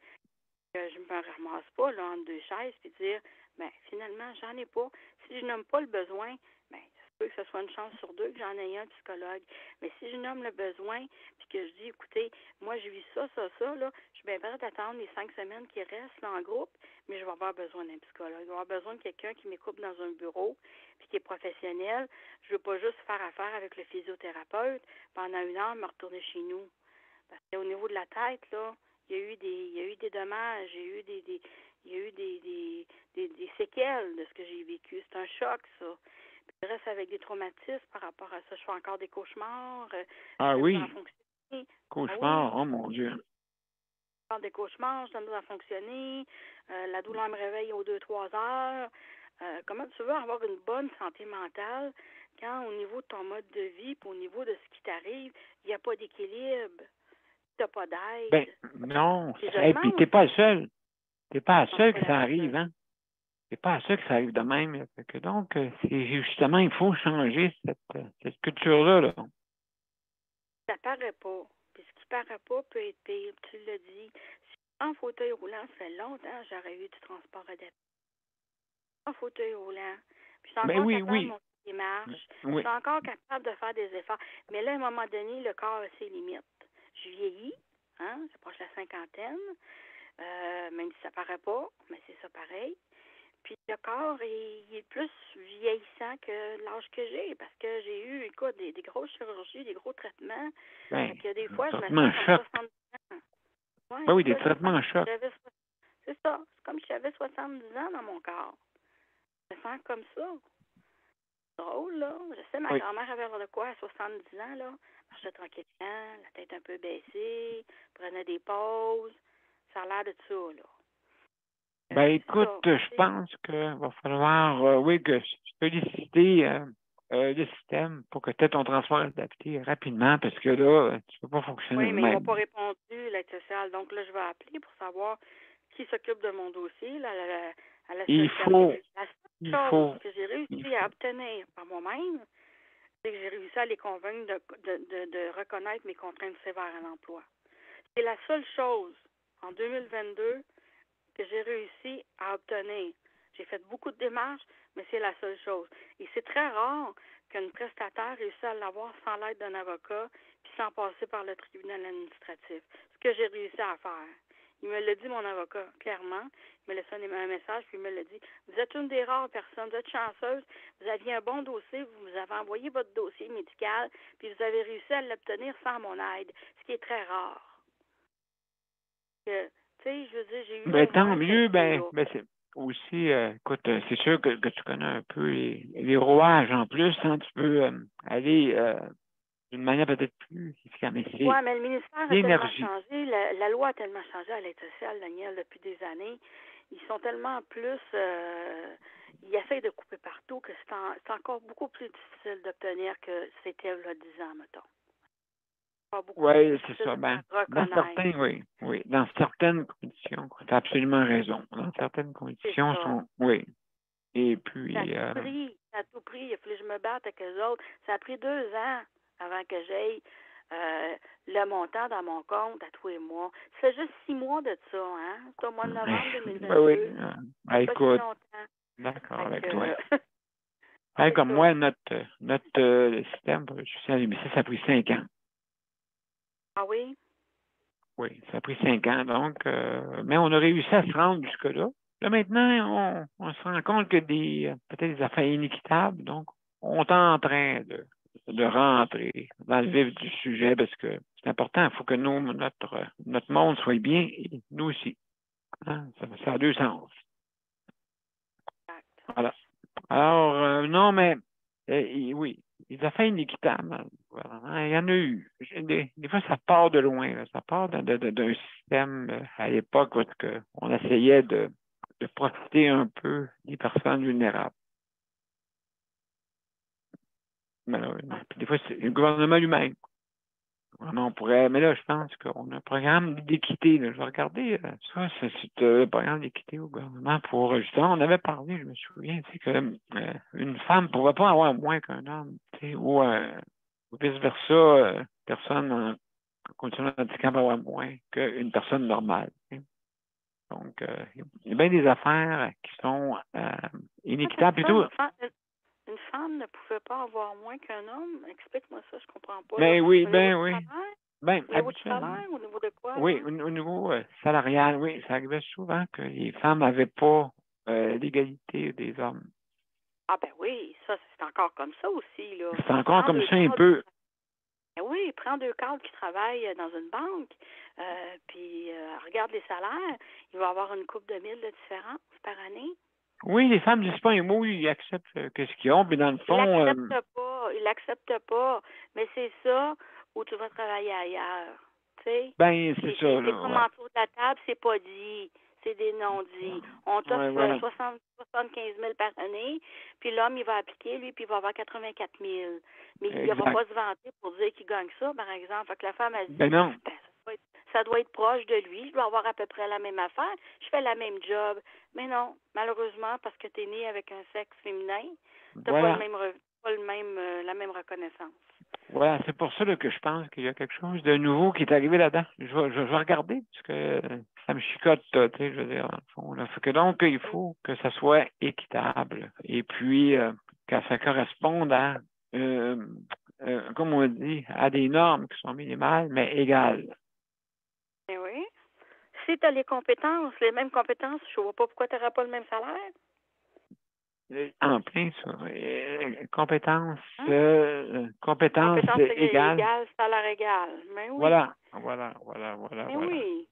Que je me ramasse pas là, entre deux chaises puis dire, ben finalement, j'en ai pas. Si je nomme pas le besoin, ben ça se peut que ce soit une chance sur deux que j'en ai un psychologue. Mais si je nomme le besoin puis que je dis, écoutez, moi j'ai vu ça, là, je suis bien prête à attendre les 5 semaines qui restent là, en groupe, mais je vais avoir besoin d'un psychologue. Je vais avoir besoin de quelqu'un qui m'écoute dans un bureau puis qui est professionnel. Je veux pas juste faire affaire avec le physiothérapeute pendant 1 heure me retourner chez nous. Parce qu'au niveau de la tête, là, il y a eu des dommages, il y a eu des séquelles de ce que j'ai vécu. C'est un choc, ça. Puis je reste avec des traumatismes par rapport à ça. Je fais encore des cauchemars. Ah oui, Ah cauchemars, oui. oh mon Dieu. Je fais des cauchemars, je donne à fonctionner. La douleur me réveille aux 2-3 heures. Comment tu veux avoir une bonne santé mentale quand au niveau de ton mode de vie et au niveau de ce qui t'arrive, il n'y a pas d'équilibre? T'as pas d'aide. Ben, non. Et puis, t'es pas le seul. T'es pas le seul que ça arrive, hein. T'es pas le seul que ça arrive de même. Fait que donc, c'est justement, il faut changer cette culture-là, là. Ça paraît pas. Puis ce qui paraît pas peut être pire. Tu l'as dit. Si en fauteuil roulant, ça fait longtemps que j'aurais eu du transport adapté. En fauteuil roulant. Puis je suis encore capable de monter des marches. Je suis encore capable de faire des efforts. Mais là, à un moment donné, le corps a ses limites. Je vieillis, hein, j'approche la cinquantaine, même si ça paraît pas, mais c'est ça pareil. Puis le corps, il est plus vieillissant que l'âge que j'ai, parce que j'ai eu, écoute, des grosses chirurgies, des gros traitements. Ben, que des fois, je me traitement sens choc. comme 70 ans. Ouais, Ben oui, des traitements en choc. C'est ça. C'est comme si j'avais 70 ans dans mon corps. Je me sens comme ça. Drôle, là. Je sais, ma grand-mère avait l'air de quoi à 70 ans, là? Marchait tranquillement, la tête un peu baissée, prenait des pauses. Ça a l'air de ça, là. Ben, écoute, je pense qu'il va falloir, que solliciter le système pour que tu aies ton transport adapté rapidement, parce que là, tu peux pas fonctionner oui, mais même. ils m'ont pas répondu, l'aide sociale. Donc là, je vais appeler pour savoir qui s'occupe de mon dossier, là, à la Il faut que j'ai réussi à obtenir par moi-même, c'est que j'ai réussi à les convaincre de reconnaître mes contraintes sévères à l'emploi. C'est la seule chose en 2022 que j'ai réussi à obtenir. J'ai fait beaucoup de démarches, mais c'est la seule chose. Et c'est très rare qu'un prestataire réussisse à l'avoir sans l'aide d'un avocat puis sans passer par le tribunal administratif. Ce que j'ai réussi à faire. Il me l'a dit, mon avocat, clairement. Il me laissé un message, puis il me l'a dit. Vous êtes une des rares personnes, vous êtes chanceuse, vous aviez un bon dossier, vous avez envoyé votre dossier médical, puis vous avez réussi à l'obtenir sans mon aide, ce qui est très rare. Tu sais, je veux dire, j'ai eu... Ben, tant mieux, c'est aussi, écoute, c'est sûr que tu connais un peu les rouages en plus, hein, tu peux aller d'une manière peut-être plus efficace. Oui, mais le ministère a tellement changé, la loi a tellement changé à l'aide sociale, Daniel, depuis des années. Ils sont tellement plus... ils essayent de couper partout que c'est encore beaucoup plus difficile d'obtenir que c'était il y a 10 ans, mettons. Oui, c'est ça. Ben, dans certains, oui. Dans certaines conditions, tu as absolument raison. Dans certaines conditions, oui. Et puis... Ça a tout pris. Il a fallu que je me batte avec eux autres. Ça a pris 2 ans avant que j'aille le montant dans mon compte à tous les mois. Ça fait juste 6 mois de ça, hein? C'est au mois de novembre 2022. Oui. Écoute, d'accord avec toi. Comme moi, notre système social, ça a pris 5 ans. Ah oui? Oui, ça a pris 5 ans, donc, mais on a réussi à se rendre jusque-là. Là, maintenant, on se rend compte que peut-être des affaires inéquitables, donc, on est en train de rentrer dans le vif du sujet parce que c'est important, il faut que notre monde soit bien et nous aussi. Hein? Ça a 2 sens. Voilà. Alors, non, mais, oui. Les affaires inéquitables, il y en a eu. Des fois, ça part de loin. Là. Ça part d'un système à l'époque où on essayait de profiter un peu des personnes vulnérables. Malheureusement. Puis des fois, c'est le gouvernement lui-même. On pourrait, mais là, je pense qu'on a un programme d'équité. Là. Je vais regarder ça, c'est un programme d'équité au gouvernement pour, justement, on avait parlé, je me souviens, tu sais, que une femme ne pouvait pas avoir moins qu'un homme, tu sais, ou vice-versa, personne en condition de handicap peut avoir moins qu'une personne normale. Tu sais. Donc, il y a bien des affaires qui sont inéquitables. Plutôt. Une femme ne pouvait pas avoir moins qu'un homme? Explique-moi ça, je comprends pas. Ben oui, ben oui. Ben, au niveau du salaire, au niveau de quoi? Oui, au niveau salarial, oui. Ça arrivait souvent que les femmes n'avaient pas l'égalité des hommes. Ah ben oui, ça, c'est encore comme ça aussi, là. C'est encore comme ça un peu. Ben oui, prends 2 cadres qui travaillent dans une banque, puis regarde les salaires, il va y avoir une couple de mille de différence par année. Oui, les femmes ne disent pas un mot, ils acceptent ce qu'ils ont, mais dans le fond... Ils l'acceptent pas, mais c'est ça où tu vas travailler ailleurs, tu sais. Ben, c'est ça, là. C'est comme en dessous de la table, c'est pas dit, c'est des non-dits. On t'offre 75 000 par année, puis l'homme, il va appliquer, lui, puis il va avoir 84 000. Mais il ne va pas se vanter pour dire qu'il gagne ça, par exemple. Fait que la femme, elle dit, non. ça doit être proche de lui, je dois avoir à peu près la même affaire, je fais la même job. Mais non, malheureusement, parce que tu es né avec un sexe féminin, tu n'as pas la même reconnaissance. Voilà, c'est pour ça là, que je pense qu'il y a quelque chose de nouveau qui est arrivé là-dedans. Je vais regarder, parce que ça me chicote, tu sais, je veux dire, dans le fond. Là. Fait que donc, il faut que ça soit équitable. Et puis, que ça corresponde à, comme on dit, à des normes qui sont minimales, mais égales. Eh oui. Si tu as les mêmes compétences, je ne vois pas pourquoi tu n'auras pas le même salaire. En plein, ça. Compétences égales. Salaire égal. Mais oui. Voilà. Mais oui.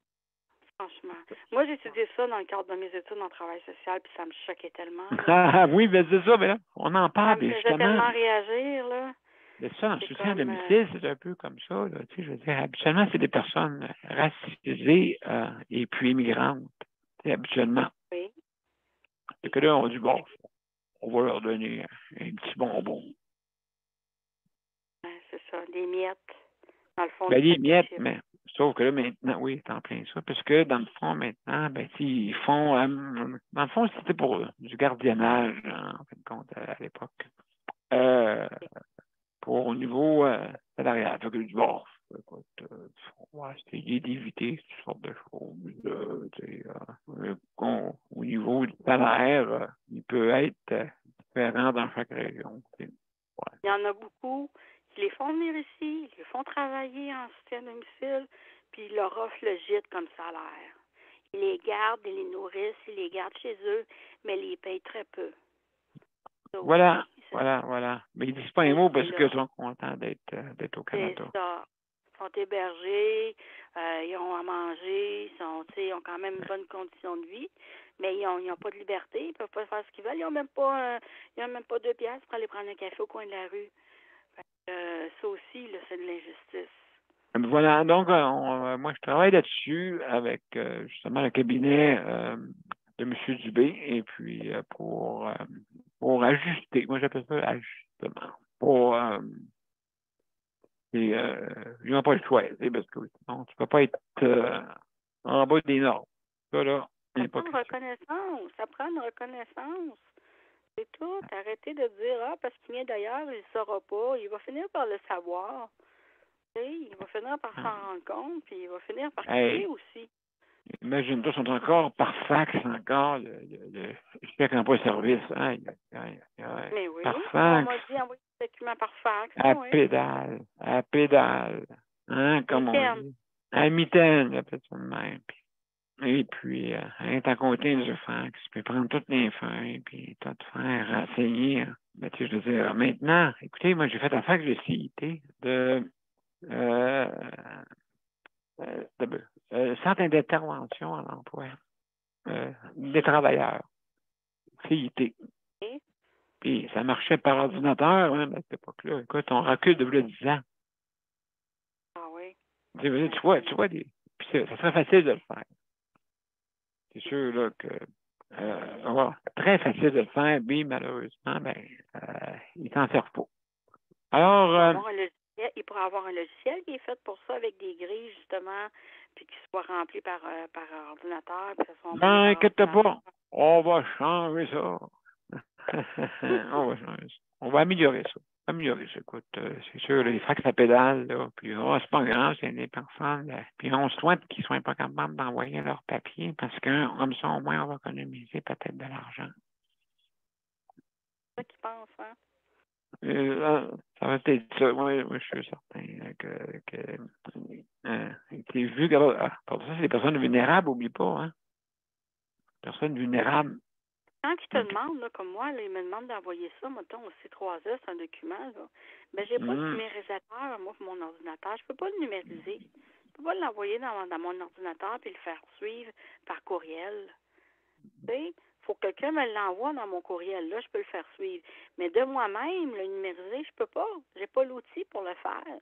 Franchement. Moi, j'ai étudié ça dans le cadre de mes études en travail social, puis ça me choquait tellement. Oui, ben c'est ça, mais là, on en parle, justement. Ça me faisait tellement réagir, là. Mais ça, en soutien à domicile, c'est un peu comme ça, là. Tu sais, je veux dire, habituellement, c'est des personnes racisées et puis immigrantes. Tu sais, habituellement. Oui. Et que là, on dit, bon, on va leur donner un petit bonbon. C'est ça, des miettes. Dans le fond, des miettes, mais sauf que là, maintenant, oui, c'est en plein ça. Parce que dans le fond, maintenant, ils font. Dans le fond, c'était pour du gardiennage, en fin de compte, à l'époque. Pour au niveau salarial. Fait que je dis, bon, écoute, on va essayer d'éviter toutes sortes de choses. Au niveau du salaire, il peut être différent dans chaque région. Ouais. Il y en a beaucoup qui les font venir ici, ils les font travailler en soutien à domicile, puis ils leur offrent le gîte comme salaire. Ils les gardent, ils les nourrissent, ils les gardent chez eux, mais ils les payent très peu. Donc, voilà. Mais ils disent pas un mot parce qu'ils sont contents d'être au Canada. C'est ça. Ils sont hébergés, ils ont à manger, ils ont quand même une bonne condition de vie, mais ils n'ont pas de liberté, ils ne peuvent pas faire ce qu'ils veulent. Ils n'ont même pas 2 piastres pour aller prendre un café au coin de la rue. Ça aussi, là, c'est de l'injustice. Voilà, donc moi je travaille là-dessus avec justement le cabinet de M. Dubé, et puis pour ajuster, moi j'appelle ça ajustement, ils n'ont pas le choix, parce que sinon tu ne peux pas être en bas des normes. Ça, là, ça prend une reconnaissance. C'est tout. Arrêtez de dire, parce qu'il vient d'ailleurs, il ne saura pas. Il va finir par le savoir. Il va finir par s'en rendre compte, puis il va finir par quitter aussi. Imagine-toi, ils sont encore par fax, encore, le chèque emploi service. Mais oui, par fax. On m'a dit envoyer des documents par fax. À pédale. Hein, comme on dit. À mitaine, j'appelle ça de même. Et puis, t'en compter du fax, puis prendre toutes les feuilles, puis tout faire renseigner. Mais tu sais, je veux dire, maintenant, écoutez, moi, j'ai fait un fax de CIT de centre d'intervention à l'emploi des travailleurs. CIT. Puis, ça marchait par ordinateur, à cette époque-là. Écoute, on recule de 10 ans. Ah oui. Tu vois, puis ça serait facile de le faire. C'est sûr là, que très facile de le faire, mais malheureusement, ils s'en servent pas. Alors, Il pourrait avoir un logiciel qui est fait pour ça, avec des grilles, justement, puis qui soit rempli par ordinateur, puis ça soit envoyé par Inquiète ordinateur. pas, on va changer ça. On va changer ça. On va améliorer ça. Écoute, c'est sûr, les fax à pédale, là, puis c'est pas grave, c'est des personnes, là. Puis on souhaite qu'ils soient pas capables d'envoyer leur papier, parce que comme ça, au moins, on va économiser peut-être de l'argent. C'est ça qu'ils pensent, hein? Ça va être ça. Oui, je suis certain que c'est vu que pour ça, c'est des personnes vulnérables, oublie pas, hein. Personnes vulnérables. Quand ils te demandent, là, comme moi, là, ils me demandent d'envoyer ça, mettons, au C3A, c'est un document, là. Ben, j'ai pas de numérisateur, moi, pour mon ordinateur. Je peux pas le numériser. Je peux pas l'envoyer dans mon ordinateur puis le faire suivre par courriel. Tu sais, faut que quelqu'un me l'envoie dans mon courriel. Là, je peux le faire suivre. Mais de moi-même, le numériser, je peux pas. J'ai pas l'outil pour le faire.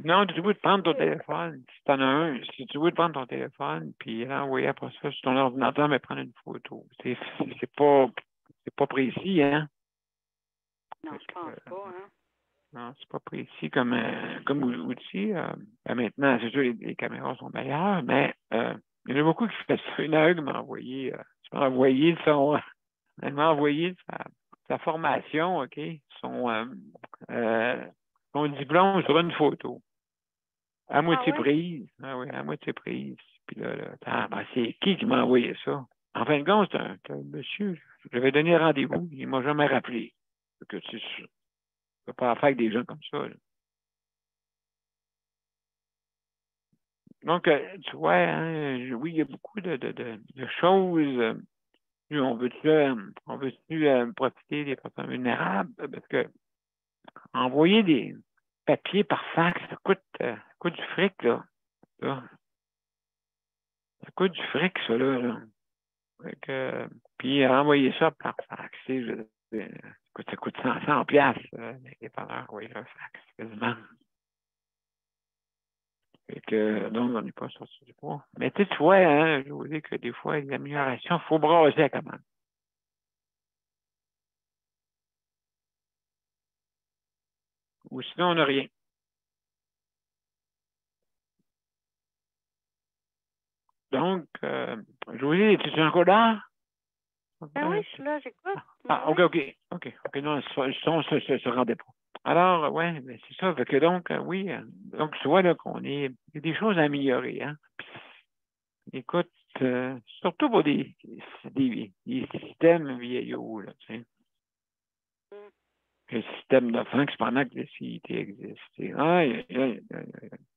Non, tu veux te prendre ton téléphone. Si tu en as un, si tu veux te prendre ton téléphone, puis l'envoyer après ça sur ton ordinateur, mais prendre une photo. C'est pas précis, hein? Non, je pense pas, hein? Non, c'est pas précis comme outil. Maintenant, c'est sûr, les caméras sont meilleures, mais il y en a beaucoup qui font ça. Il y en a un qui m'a envoyé, elle m'a envoyé sa formation, OK, son diplôme sur une photo. À moitié prise. Ah oui, à moitié prise. Puis là, c'est qui m'a envoyé ça? En fin de compte, c'est un monsieur. J'avais donné rendez-vous. Il ne m'a jamais rappelé. Que tu ne peux pas faire avec des gens comme ça. Là. Donc, tu vois, hein, oui, il y a beaucoup de choses. On veut-tu profiter des personnes vulnérables? Parce que envoyer des papiers par fax, ça coûte du fric, là. Ça coûte du fric, ça, là. Puis envoyer ça par fax, ça coûte 100 piastres, les parents envoyer un fax, quasiment. Donc, on n'est pas sorti du poids. Mais tu vois, hein, je vous dis que des fois, l'amélioration, il faut brasser quand même. Ou sinon, on n'a rien. Donc, je vous dis, es-tu encore là? Ben oui, je suis là, j'écoute. OK. Non, le son se rendait pas. Alors, ouais, mais c'est ça. Fait que donc, oui. Donc, tu vois là il y a des choses à améliorer, hein. Puis, écoute, surtout pour des systèmes vieillots, là, tu sais. Le système de fax pendant que le CIT existe.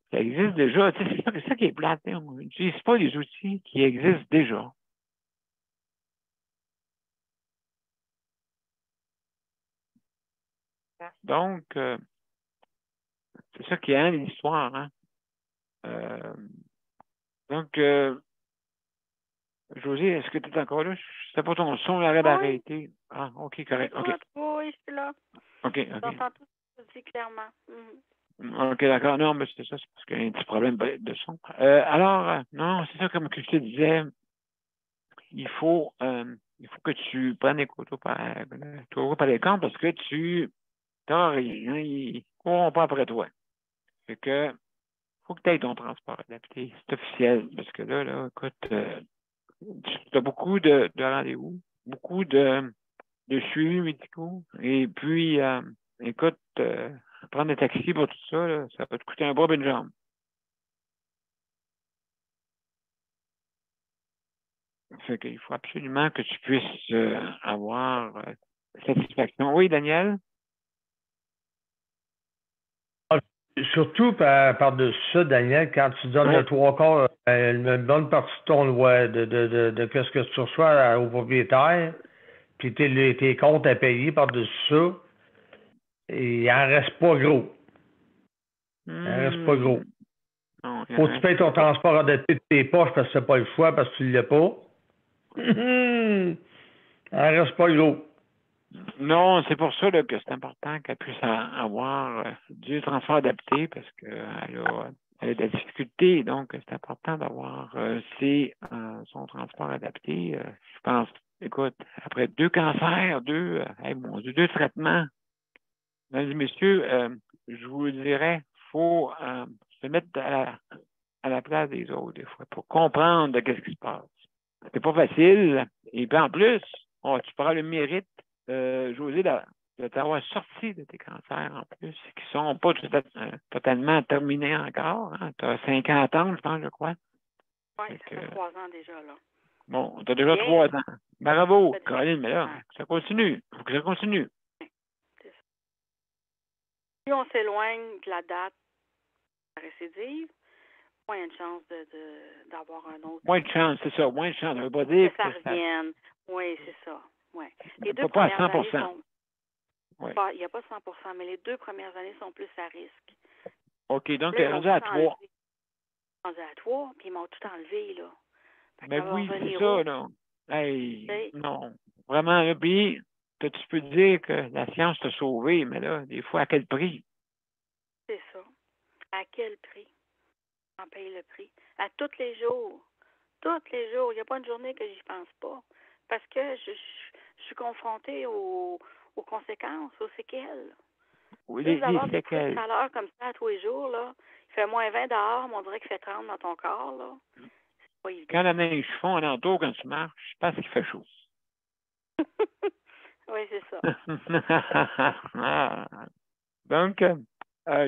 Ça existe déjà. Tu sais, c'est ça qui est plate. Hein. On n'utilise pas les outils qui existent déjà. Donc, c'est ça qui est l'histoire. Hein. Donc, José, est-ce que tu es encore là? C'était pas ton son, il arrête d'arrêter. Ah, OK, correct. OK. Oui, je suis là. OK. J'entends tout dit clairement. OK, d'accord. Non, mais c'est ça, c'est parce qu'il y a un petit problème de son. Alors, non, c'est ça, comme que je te disais, il faut que tu prennes les photos par l'écran parce que tu n'as rien. Ils ne courront pas après toi. Fait que faut que tu aies ton transport adapté. C'est officiel. Parce que là, écoute, tu as beaucoup de rendez-vous, beaucoup de suivis médicaux. Et puis, écoute, prendre un taxi pour tout ça, là, ça va te coûter un bras et une jambe. Fait qu'il faut absolument que tu puisses avoir satisfaction. Oui, Daniel? Surtout par-dessus ça, Daniel, quand tu donnes le 3/4, une bonne partie de ton loi, de ce que tu reçois au propriétaire, puis tes comptes à payer par-dessus ça, il en reste pas gros. Il en reste pas gros. Faut que tu payes ton transport adapté de tes poches parce que c'est pas le choix, parce que tu l'as pas. Il en reste pas gros. Non, c'est pour ça là, que c'est important qu'elle puisse avoir du transport adapté parce qu'elle a de la difficulté. Donc, c'est important d'avoir son transport adapté. Je pense, écoute, après 2 cancers, 2 traitements, mesdames et messieurs, je vous dirais faut se mettre à la place des autres, des fois, pour comprendre de ce qui se passe. C'est pas facile. Et puis en plus, tu prends le mérite, José, de t'avoir sorti de tes cancers, en plus, qui sont pas totalement terminés encore. Hein. Tu as 50 ans, je crois. Oui, ça fait 3 ans déjà, là. Bon, tu as déjà 3 ans. Bravo, Caroline, mais là, ça continue. Il faut que ça continue. Plus on s'éloigne de la date de la récidive, moins il y a une chance d'avoir un autre. Moins de chance, c'est ça. Moins de chance. Ça veut pas dire que ça revienne. Oui, c'est ça. Ouais. Les pas 2 premières à 100%. années sont... Ouais. Il n'y a pas 100%, mais les 2 premières années sont plus à risque. OK, donc là, rendu à 3. Rendu à 3, puis ils m'ont tout enlevé, là. Ben oui, c'est ça, là. Hey, non. Vraiment, là, puis, tu peux dire que la science t'a sauvé, mais là, des fois, à quel prix? C'est ça. À quel prix? On paye le prix. À tous les jours. Tous les jours. Il n'y a pas une journée que j'y pense pas. Parce que je suis confrontée aux conséquences, aux séquelles. Oui, Juste d'avoir des séquelles. chaleur comme ça tous les jours, là. Il fait moins 20 dehors, mais on dirait qu'il fait 30 dans ton corps, là. C'est pas évident. Quand la neige fond alentour, quand tu marches, parce qu'il fait chaud. Oui, c'est ça. Donc,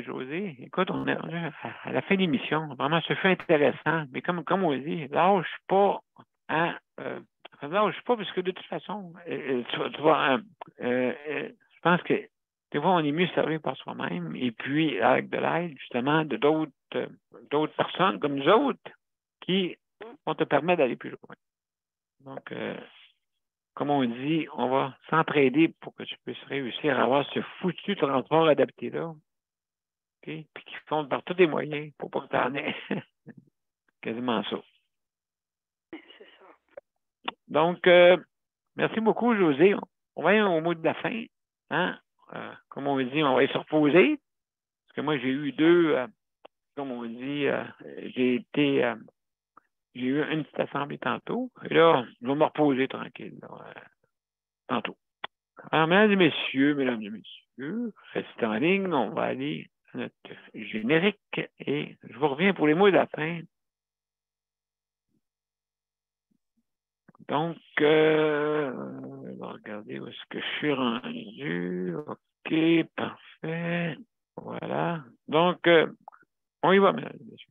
José, écoute, on est à la fin de l'émission. Vraiment, ce fut intéressant. Mais comme on dit, lâche pas. Hein, lâche pas, parce que de toute façon, tu vois, je pense que des fois, on est mieux servi par soi-même. Et puis, avec de l'aide, justement, de d'autres personnes comme nous autres qui vont te permettre d'aller plus loin. Donc, comme on dit, on va s'entraider pour que tu puisses réussir à avoir ce foutu transport adapté-là. Okay? Puis qui compte par tous les moyens pour pas que tu en aies. Quasiment ça. C'est ça. Donc, merci beaucoup, José. On va aller au mot de la fin. Hein? Comme on dit, on va aller se reposer. Parce que moi, j'ai eu 2, comme on dit, j'ai eu une petite assemblée tantôt. Et là, je vais me reposer tranquille. Là, tantôt. Alors, mesdames et messieurs, restez en ligne. On va aller à notre générique et je vous reviens pour les mots de la fin. Donc, on va regarder où est-ce que je suis rendu. OK, parfait. Voilà. Donc, on y va, mesdames et messieurs.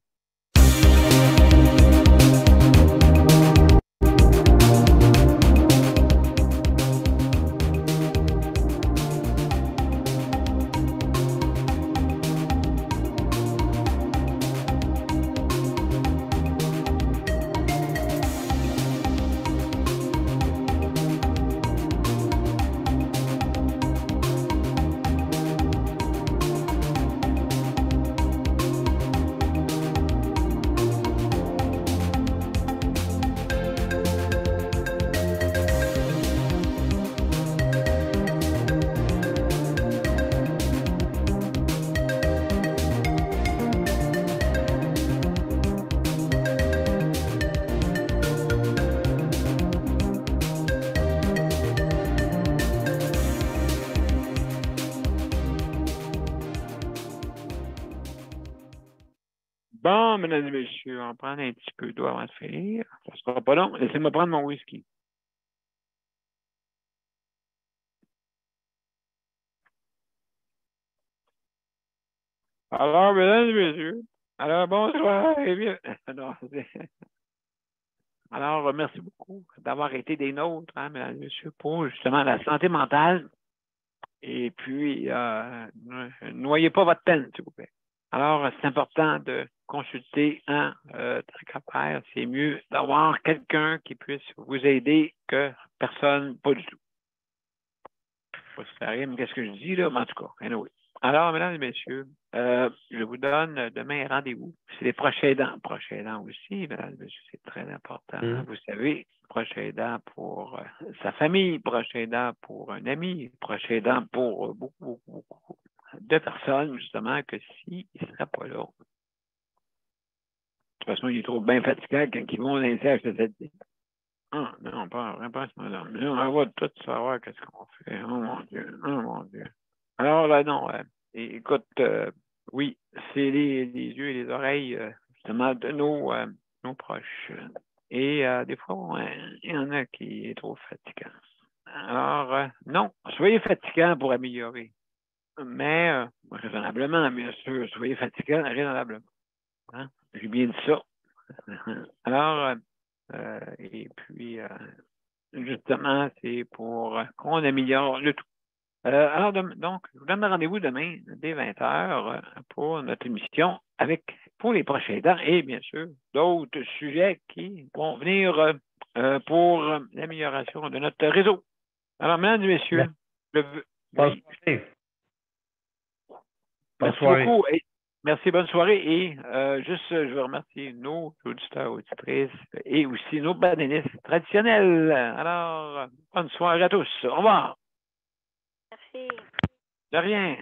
Bon, mesdames et messieurs, on va prendre un petit peu d'eau avant de finir. Ça sera pas long. Laissez-moi prendre mon whisky. Alors, mesdames et messieurs, alors bonsoir et bien. Alors, merci beaucoup d'avoir été des nôtres, hein, mesdames et messieurs, pour justement la santé mentale. Et puis, noyez pas votre peine, s'il vous plaît. Alors, c'est important de consulter un tracapère. C'est mieux d'avoir quelqu'un qui puisse vous aider que personne, pas du tout. Je sais pas si ça rime, qu'est-ce que je dis, là, mais en tout cas, anyway. Alors, mesdames et messieurs, je vous donne demain rendez-vous. C'est les prochains aidants. Prochains aidants aussi, mesdames et messieurs, c'est très important. Vous savez, prochain aidant pour sa famille, prochain aidant pour un ami, prochain aidant pour beaucoup de personnes, justement, que s'ils ne seraient pas là. De toute façon, ils trouvent bien fatigants quand ils vont dans les CHSLD. Ah, non, pas à ce moment-là. Mais on va tout savoir qu'est-ce qu'on fait. Oh mon Dieu, oh mon Dieu. Alors, là, non, écoute, Oui, c'est les yeux et les oreilles, justement, de nos proches. Et des fois, il y en a qui est trop fatigant. Alors, non, soyez fatigant pour améliorer. Mais raisonnablement, bien sûr, soyez fatigant raisonnablement. Hein? J'ai bien dit ça. Alors, et puis, justement, c'est pour qu'on améliore le tout. Alors, donc, je vous donne rendez-vous demain dès 20h pour notre émission pour les prochains temps et bien sûr d'autres sujets qui vont venir pour l'amélioration de notre réseau. Alors, mesdames et messieurs, Bonne soirée. Beaucoup. Merci, bonne soirée. Et je veux remercier nos auditeurs, auditrices et aussi nos bananistes traditionnels. Alors, bonne soirée à tous. Au revoir. Merci. De rien.